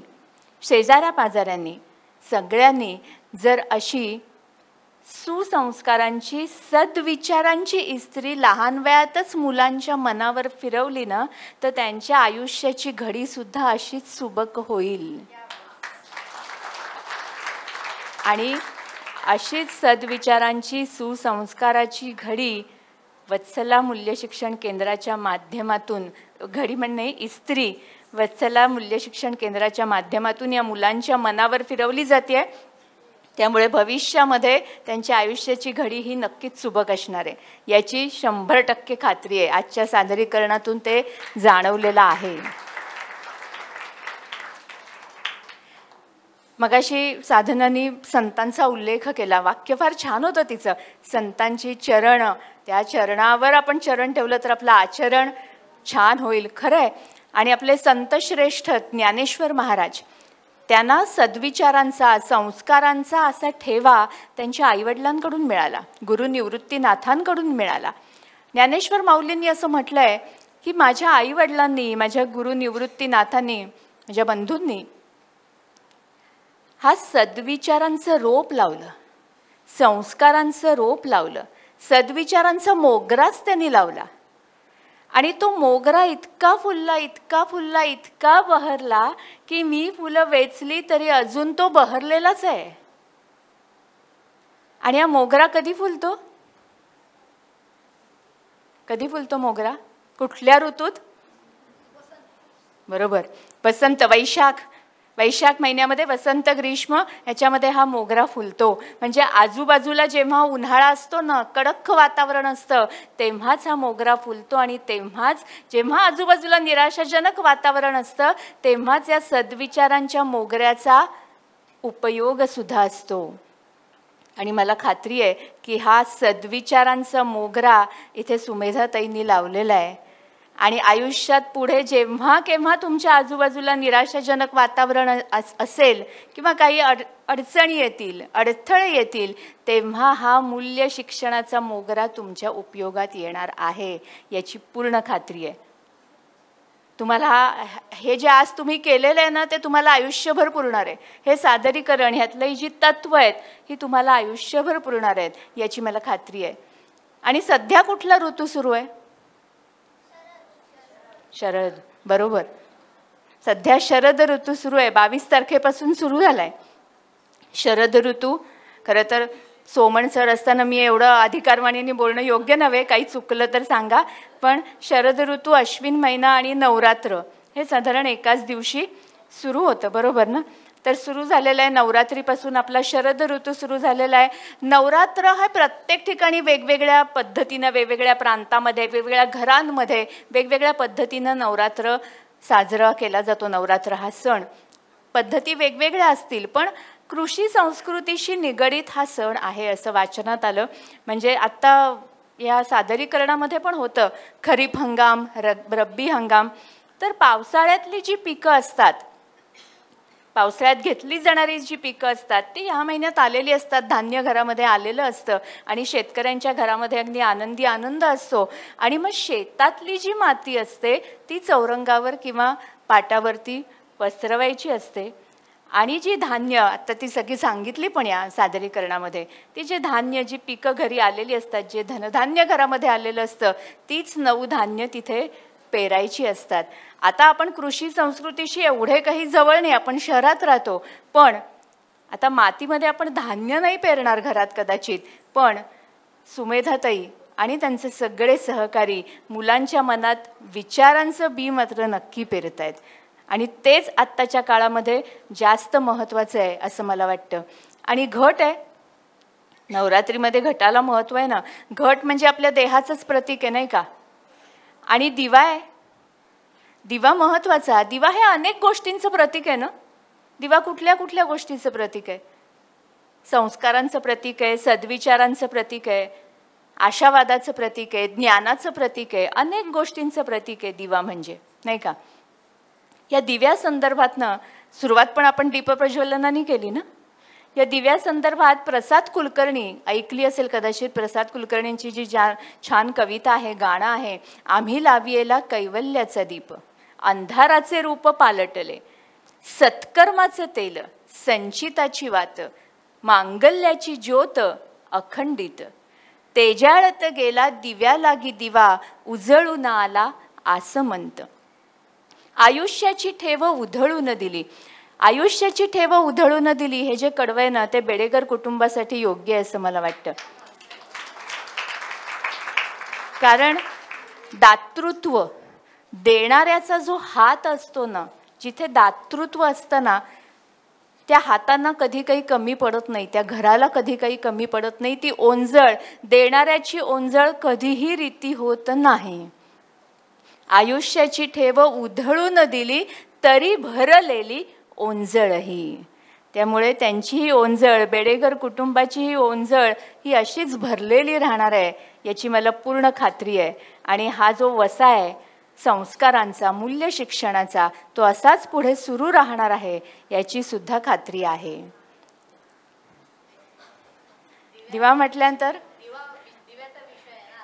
शेजाऱ्या पाजाऱ्यांनी, सगळ्यांनी जर अशी सुसंस्कारांची, सद्विचारांची इस्त्री लहान वयातच मुलांच्या मनावर फिरवली ना, तर त्यांच्या आयुष्याची घडी सुद्धा अशीच सुबक होईल. आणि अशीच सद्विचारांची सुसंस्काराची घडी वत्सला मूल्यशिक्षण केंद्राच्या माध्यमातून, घडी म्हणणे इस्त्री, वत्सला मूल्यशिक्षण केंद्राच्या माध्यमातून या मुलांच्या मनावर फिरवली जाते. त्यामुळे भविष्यामध्ये त्यांच्या आयुष्याची घडी ही नक्कीच सुबक असणार आहे याची 100% खात्री आहे. आजच्या सादरीकरणातून ते जाणवलेलं आहे. मगाशी साधनांनी संतांचा उल्लेख केला. वाक्य फार छान होतं तिचं. संतांची चरण, त्या चरणावर आपण चरण ठेवलं तर आपलं आचरण छान होईल. खरं आहे. आणि आपले संतश्रेष्ठ ज्ञानेश्वर महाराज, त्यांना सद्विचारांचा, संस्कारांचा असा ठेवा त्यांच्या आईवडिलांकडून मिळाला, गुरुनिवृत्तीनाथांकडून मिळाला. ज्ञानेश्वर माऊलींनी असं म्हटलं आहे की माझ्या आईवडिलांनी, माझ्या गुरुनिवृत्तीनाथांनी, माझ्या बंधूंनी हा सद्विचारांचं रोप लावलं, संस्कारांचं रोप लावलं, सद्विचारांचा मोगराच त्यांनी लावला. आणि तो मोगरा इतका फुलला, इतका फुलला, इतका बहरला की मी फुलं वेचली तरी अजून तो बहरलेलाच आहे. आणि हा मोगरा कधी फुलतो? कधी फुलतो मोगरा? कुठल्या ऋतूत? बरोबर, वसंत, वैशाख. वैशाख महिन्यामध्ये वसंत, ग्रीष्म ह्याच्यामध्ये हा मोगरा फुलतो. म्हणजे आजूबाजूला जेव्हा उन्हाळा असतो ना, कडक वातावरण असतं, तेव्हाच हा मोगरा फुलतो. आणि तेव्हाच जेव्हा आजूबाजूला निराशाजनक वातावरण असतं तेव्हाच या सद्विचारांच्या मोगऱ्याचा उपयोग सुद्धा असतो. आणि मला खात्री आहे की हा सद्विचारांचा मोगरा इथे सुमेधाताईंनी लावलेला आहे. आणि आयुष्यात पुढे जेव्हा केव्हा तुमच्या आजूबाजूला निराशाजनक वातावरण असेल किंवा काही अडचणी येतील, अडथळे येतील, तेव्हा हा मूल्य शिक्षणाचा मोगरा तुमच्या उपयोगात येणार आहे याची पूर्ण खात्री आहे. तुम्हाला हे जे आज तुम्ही केलेलं आहे ना ते तुम्हाला आयुष्यभर पुरणार आहे. हे सादरीकरण, ह्यातली जी तत्व आहेत ही तुम्हाला आयुष्यभर पुरणार आहेत याची मला खात्री आहे. आणि सध्या कुठला ऋतू सुरू आहे? शरद. बरोबर, सध्या शरद ऋतू सुरू आहे. 22 तारखेपासून सुरू झालाय शरद ऋतू. खरं तर सोमण सर असताना मी एवढं अधिकारवाणीने बोलणं योग्य नव्हे, काही चुकलं तर सांगा. पण शरद ऋतू, अश्विन महिना आणि नवरात्र हे साधारण एकाच दिवशी सुरू होतं. बरोबर ना? तर सुरू झालेलं आहे नवरात्रीपासून आपला शरद ऋतू सुरू झालेला आहे. नवरात्र हा प्रत्येक ठिकाणी वेगवेगळ्या पद्धतीनं, वेगवेगळ्या प्रांतामध्ये, वेगवेगळ्या घरांमध्ये वेगवेगळ्या पद्धतीनं नवरात्र साजरा केला जातो. नवरात्र हा सण पद्धती वेगवेगळ्या असतील पण कृषी संस्कृतीशी निगडीत हा सण आहे असं वाचनात आलं. म्हणजे आत्ता या सादरीकरणामध्ये पण होतं खरीप हंगाम, रब्बी हंगाम. तर पावसाळ्यातली जी पिकं असतात, पावसाळ्यात घेतली जाणारी जी पिकं असतात ती ह्या महिन्यात आलेली असतात. धान्य घरामध्ये आलेलं असतं आणि शेतकऱ्यांच्या घरामध्ये अगदी आनंदी आनंद असतो. आणि मग शेतातली जी माती असते ती चौरंगावर किंवा पाटावरती पसरवायची असते. आणि जी धान्य, आता ती सगळी सांगितली पण या सादरीकरणामध्ये, ती जे धान्य, जी पिकं घरी आलेली असतात, जे धनधान्य घरामध्ये आलेलं असतं, तीच नऊ धान्य तिथे पेरायची असतात. आता आपण कृषी संस्कृतीशी एवढे काही जवळ नाही, आपण शहरात राहतो. पण आता मातीमध्ये आपण धान्य नाही पेरणार घरात कदाचित, पण सुमेधाताई आणि त्यांचे सगळे सहकारी मुलांच्या मनात विचारांचं बी मात्र नक्की पेरत आहेत. आणि तेच आत्ताच्या काळामध्ये जास्त महत्त्वाचं आहे असं मला वाटतं. आणि घट आहे, नवरात्रीमध्ये घटाला महत्त्व आहे ना. घट म्हणजे आपल्या देहाचंच प्रतीक आहे नाही का. आणि दिवा आहे, दिवा महत्त्वाचा. दिवा हे अनेक गोष्टींचं प्रतीक आहे ना. दिवा कुठल्या कुठल्या गोष्टीचं प्रतीक आहे? संस्कारांचं प्रतीक आहे, सद्विचारांचं प्रतीक आहे, आशावादाचं प्रतीक आहे, ज्ञानाचं प्रतीक आहे, अनेक गोष्टींचं प्रतीक आहे दिवा म्हणजे नाही का. या दिव्या संदर्भातनं सुरुवात पण आपण दीपप्रज्वलनाने केली ना. या दिव्या संदर्भात प्रसाद कुलकर्णी, ऐकली असेल कदाचित, प्रसाद कुलकर्णींची जी छान कविता आहे, गाणं आहे, आम्ही लावियेला कैवल्याचा दीप, अंधाराचे रूप पालटले, सत्कर्माचं तेल, संचिताची वात, मांगल्याची ज्योत अखंडित, तेजाळत गेला दिव्या लागी दिवा, उजळून आला आसमंत, आयुष्याची ठेव उधळून दिली. आयुष्याची ठेव उधळू न दिली हे जे कडवं आहे ना, ते बेडेकर कुटुंबासाठी योग्य आहे असं मला वाटतं. कारण दातृत्व देणाऱ्याचा जो हात असतो ना, जिथे दातृत्व असतं ना, त्या हातांना कधी काही कमी पडत नाही, त्या घराला कधी काही कमी पडत नाही. ती ओंजळ, देणाऱ्याची ओंजळ कधीही रीती होत नाही. आयुष्याची ठेव उधळू न दिली तरी भरलेली ओंजळही. त्यामुळे त्यांची ही ओंजळ, बेडेकर कुटुंबाची ही ओंजळ ही अशीच भरलेली राहणार आहे याची मला पूर्ण खात्री आहे. आणि हा जो वसा आहे संस्कारांचा, मूल्य शिक्षणाचा, तो असाच पुढे सुरू राहणार आहे याची सुद्धा खात्री आहे. दिवा म्हटल्यानंतर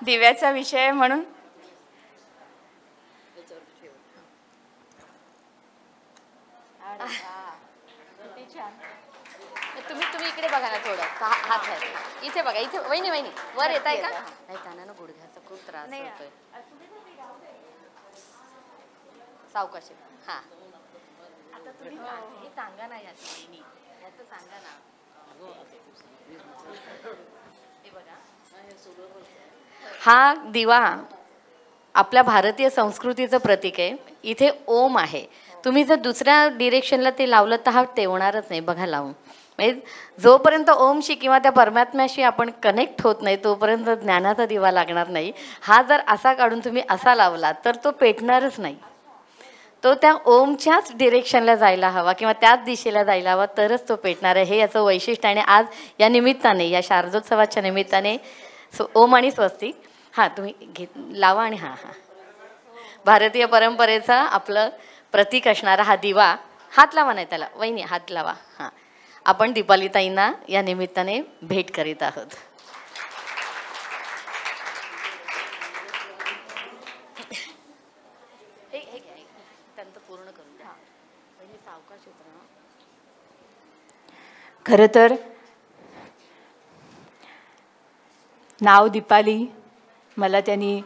दिव्याचा विषय म्हणून तुम्ही इकडे बघा ना, थोडं हात आहे इथे बघा, इथे. वहिनी वर येत आहे का? नाही, कानानं गुडघ्याचा खूप त्रास होतोय. सावकाश. हा, आता तुम्ही हे सांगा ना, याचं सांगा ना. हे बघा, हा दिवा आपल्या भारतीय संस्कृतीचं प्रतीक आहे. इथे ओम आहे. तुम्ही जर दुसऱ्या डिरेक्शनला ते लावलं तर हा तेवणारच नाही. बघा लावून, म्हणजे जोपर्यंत ओमशी किंवा त्या परमात्म्याशी आपण कनेक्ट होत नाही तोपर्यंत ज्ञानाचा दिवा लागणार नाही. हा जर असा काढून तुम्ही असा लावला तर तो पेटणारच नाही. तो त्या ओमच्याच डिरेक्शनला जायला हवा किंवा त्याच दिशेला जायला हवा, तरच तो पेटणार आहे. हे याचं वैशिष्ट्य. आणि आज या निमित्ताने, या शारदोत्सवाच्या निमित्ताने ओम आणि स्वस्तिक हां तुम्ही लावा. आणि भारतीय परंपरेचा आपलं प्रतीक असणारा हा दिवा, हात लावा. नाही त्याला वहिनी हात लावा. हां, आपण दीपालीताईंना या निमित्ताने भेट करीत आहोत. खरं तर नाव दीपाली, मला त्यांनी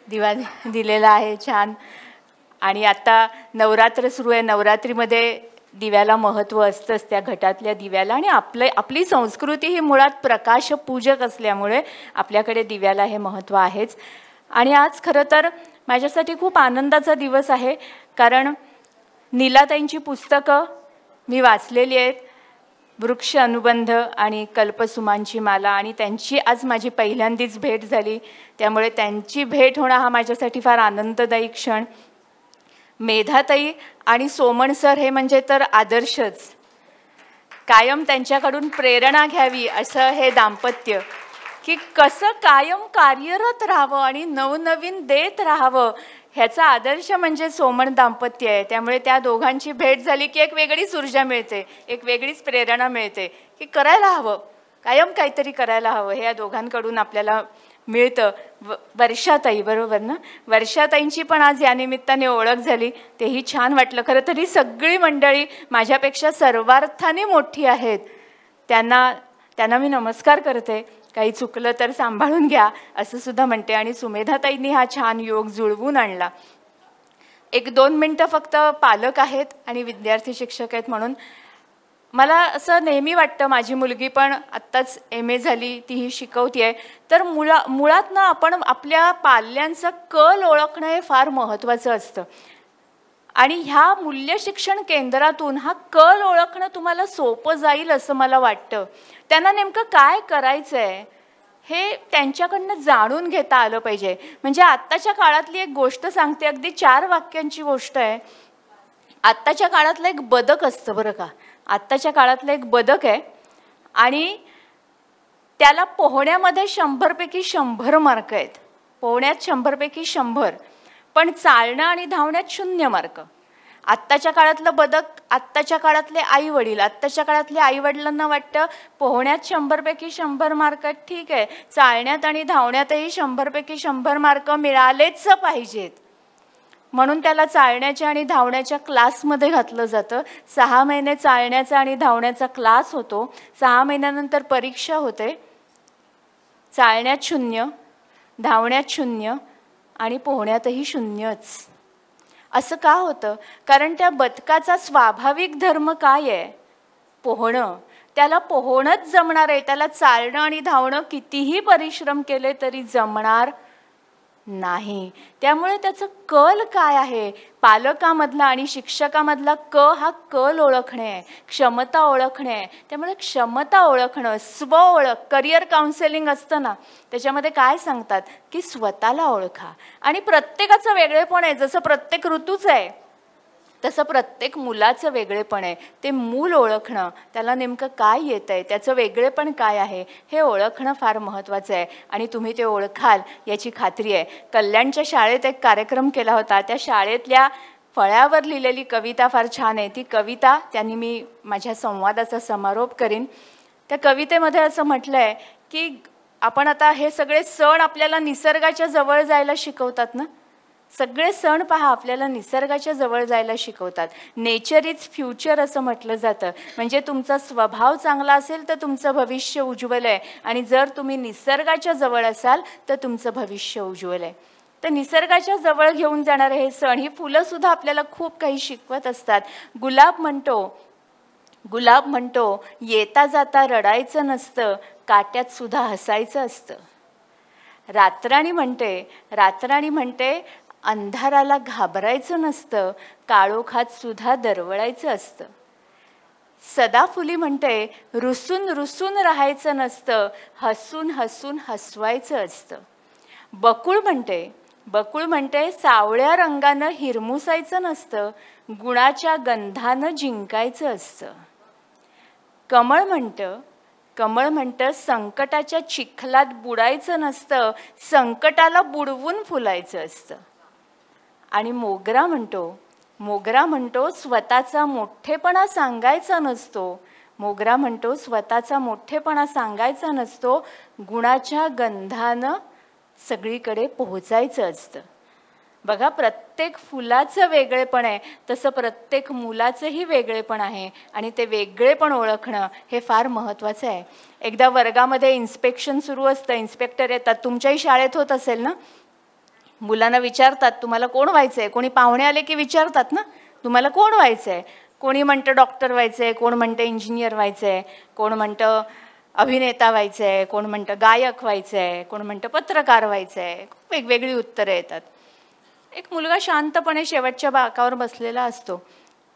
दिवा दिलेला आहे छान. आणि आता नवरात्र सुरू आहे. नवरात्रीमध्ये दिव्याला महत्त्व असतंच, त्या घटातल्या दिव्याला. आणि आपली संस्कृती ही मुळात प्रकाशपूजक असल्यामुळे आपल्याकडे दिव्याला हे महत्त्व आहेच. आणि आज खरं तर माझ्यासाठी खूप आनंदाचा दिवस आहे, कारण नीलाताईंची पुस्तकं मी वाचलेली आहेत, वृक्ष अनुबंध आणि कल्पसुमांची माला. आणि त्यांची आज माझी पहिल्यांदाच भेट झाली, त्यामुळे त्यांची भेट होणं हा माझ्यासाठी फार आनंददायी क्षण. मेधाताई आणि सोमण सर हे म्हणजे तर आदर्शच. कायम त्यांच्याकडून प्रेरणा घ्यावी असं हे दाम्पत्य, की कसं कायम कार्यरत राहावं आणि नवनवीन देत राहावं, ह्याचा आदर्श म्हणजे सोमण दाम्पत्य आहे. त्यामुळे त्या दोघांची भेट झाली की एक वेगळीच ऊर्जा मिळते, एक वेगळीच प्रेरणा मिळते, की करायला हवं, कायम काहीतरी करायला हवं. हे या दोघांकडून आपल्याला मिळतं. वर्षाताई, बरोबर ना, वर्षाताईंची पण आज या निमित्ताने ओळख झाली, तेही छान वाटलं. खरं तरी सगळी मंडळी माझ्यापेक्षा सर्वार्थाने मोठी आहेत, त्यांना मी नमस्कार करते. काही चुकलं तर सांभाळून घ्या असं सुद्धा म्हणते. आणि सुमेधाताईंनी हा छान योग जुळवून आणला. 1-2 मिनटं फक्त पालक आहेत आणि विद्यार्थी शिक्षक आहेत म्हणून मला असं नेहमी वाटतं, माझी मुलगी पण आत्ताच MA झाली, तीही शिकवती आहे, तर मुळात ना आपण आपल्या पाल्यांचा कल ओळखणं हे फार महत्त्वाचं असतं. आणि ह्या मूल्य शिक्षण केंद्रातून हा कल ओळखणं तुम्हाला सोपं जाईल असं मला वाटतं. त्यांना नेमकं काय करायचं आहे हे त्यांच्याकडनं जाणून घेता आलं पाहिजे. म्हणजे आत्ताच्या काळातली एक गोष्ट सांगते, अगदी 4 वाक्यांची गोष्ट आहे. आत्ताच्या काळातलं एक बदक असतं बरं का, आत्ताच्या काळातलं एक बदक आहे आणि त्याला पोहण्यामध्ये 100 पैकी 100 मार्क आहेत, पोहण्यात 100 पैकी 100, पण चालणं आणि धावण्यात 0 मार्क. आत्ताच्या काळातलं बदक, आत्ताच्या काळातले आई वडील, आत्ताच्या काळातले आई वडिलांना वाटतं पोहण्यात 100 पैकी 100 मार्क ठीक आहे, चालण्यात आणि धावण्यातही 100 पैकी 100 मार्क मिळालेच पाहिजेत, म्हणून त्याला चालण्याच्या आणि धावण्याच्या क्लासमध्ये घातलं जातं. 6 महिने चालण्याचा आणि धावण्याचा क्लास होतो, 6 महिन्यानंतर परीक्षा होते. चालण्यात 0, धावण्यात 0 आणि पोहण्यातही 0च. असं का होतं? कारण त्या बदकाचा स्वाभाविक धर्म काय आहे? पोहणं. त्याला पोहणंच जमणार आहे. त्याला चालणं आणि धावणं कितीही परिश्रम केले तरी जमणार नाही. त्यामुळे त्याचं कल काय आहे? पालकामधला आणि शिक्षकामधला हा कल ओळखणे आहे, क्षमता ओळखणे आहे. त्यामुळे क्षमता ओळखणं, स्व ओळख, करिअर काउन्सेलिंग असतं ना, त्याच्यामध्ये काय सांगतात की स्वतःला ओळखा. आणि प्रत्येकाचं वेगळेपण आहे. जसं प्रत्येक ऋतूच आहे तसं प्रत्येक मुलाचं वेगळेपण आहे. ते मूल ओळखणं, त्याला नेमकं काय येतं आहे, त्याचं वेगळेपण काय आहे हे ओळखणं फार महत्त्वाचं आहे. आणि तुम्ही ते ओळखाल याची खात्री आहे. कल्याणच्या शाळेत एक कार्यक्रम केला होता. त्या शाळेतल्या फळ्यावर लिहिलेली कविता फार छान आहे. ती कविता त्यांनी मी माझ्या संवादाचा समारोप करीन. त्या कवितेमध्ये असं म्हटलं आहे की आपण आता हे सगळे सण आपल्याला निसर्गाच्या जवळ जायला शिकवतात ना. सगळे सण पहा आपल्याला निसर्गाच्या जवळ जायला शिकवतात. नेचर इज फ्युचर असं म्हटलं जातं. म्हणजे तुमचा स्वभाव चांगला असेल तर तुमचं भविष्य उज्ज्वल आहे. आणि जर तुम्ही निसर्गाच्या जवळ असाल तर तुमचं भविष्य उज्ज्वल आहे. तर निसर्गाच्या जवळ घेऊन जाणारे हे सण, ही फुलंसुद्धा आपल्याला खूप काही शिकवत असतात. गुलाब म्हणतो येता जाता रडायचं नसतं, काट्यात सुद्धा हसायचं असतं. रातराणी म्हणते अंधाराला घाबरायचं नसतं, काळोखात सुद्धा दरवळायचं असतं. सदाफुली म्हणते रुसून रुसून राहायचं नसतं, हसून हसून हसवायचं असतं. बकुळ म्हणते सावळ्या रंगानं हिरमुसायचं नसतं, गुणाच्या गंधानं जिंकायचं असतं. कमळ म्हणतं संकटाच्या चिखलात बुडायचं नसतं, संकटाला बुडवून फुलायचं असतं. आणि मोगरा म्हणतो स्वतःचा मोठेपणा सांगायचा नसतो, गुणाच्या गंधानं सगळीकडे पोहोचायचं असतं. बघा, प्रत्येक फुलाचं वेगळेपण आहे, तसं प्रत्येक मुलाचंही वेगळेपण आहे. आणि ते वेगळेपण ओळखणं हे फार महत्त्वाचं आहे. एकदा वर्गामध्ये इन्स्पेक्शन सुरू असतं, इन्स्पेक्टर येतात. तुमच्याही शाळेत होत असेल ना. मुलांना विचारतात तुम्हाला कोण व्हायचं आहे. कोणी पाहुणे आले की विचारतात ना तुम्हाला कोण व्हायचं आहे. कोणी म्हणतं डॉक्टर व्हायचं आहे, कोण म्हणतं इंजिनियर व्हायचं आहे, कोण म्हणतं अभिनेता व्हायचं आहे, कोण म्हणतं गायक व्हायचं आहे, कोण म्हणतं पत्रकार व्हायचं आहे. खूप वेगवेगळी उत्तरं येतात. एक मुलगा शांतपणे शेवटच्या बाकावर बसलेला असतो.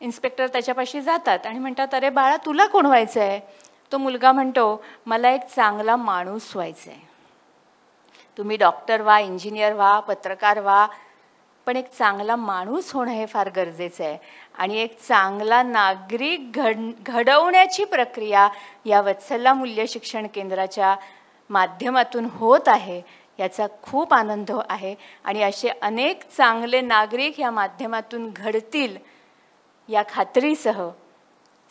इन्स्पेक्टर त्याच्यापाशी जातात आणि म्हणतात अरे बाळा तुला कोण व्हायचं आहे. तो मुलगा म्हणतो मला एक चांगला माणूस व्हायचा आहे. तुम्ही डॉक्टर व्हा, इंजिनियर व्हा, पत्रकार व्हा, पण एक चांगला माणूस होणं हे फार गरजेचं आहे. आणि एक चांगला नागरिक घडवण्याची प्रक्रिया या वत्सला मूल्य शिक्षण केंद्राच्या माध्यमातून होत आहे, याचा खूप आनंद आहे. आणि असे अनेक चांगले नागरिक या माध्यमातून घडतील या खात्रीसह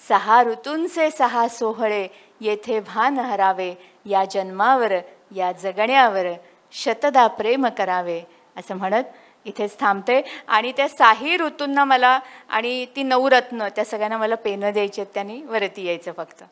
6 ऋतूंचे 6 सोहळे येथे भान हरावे, या जन्मावर या जगण्यावर शतदा प्रेम करावे असं म्हणत इथेच थांबते. आणि त्या 6 ऋतूंना मला आणि ती 9 रत्न त्या सगळ्यांना मला पेनं द्यायची आहेत, त्यांनी वरती यायचं फक्त.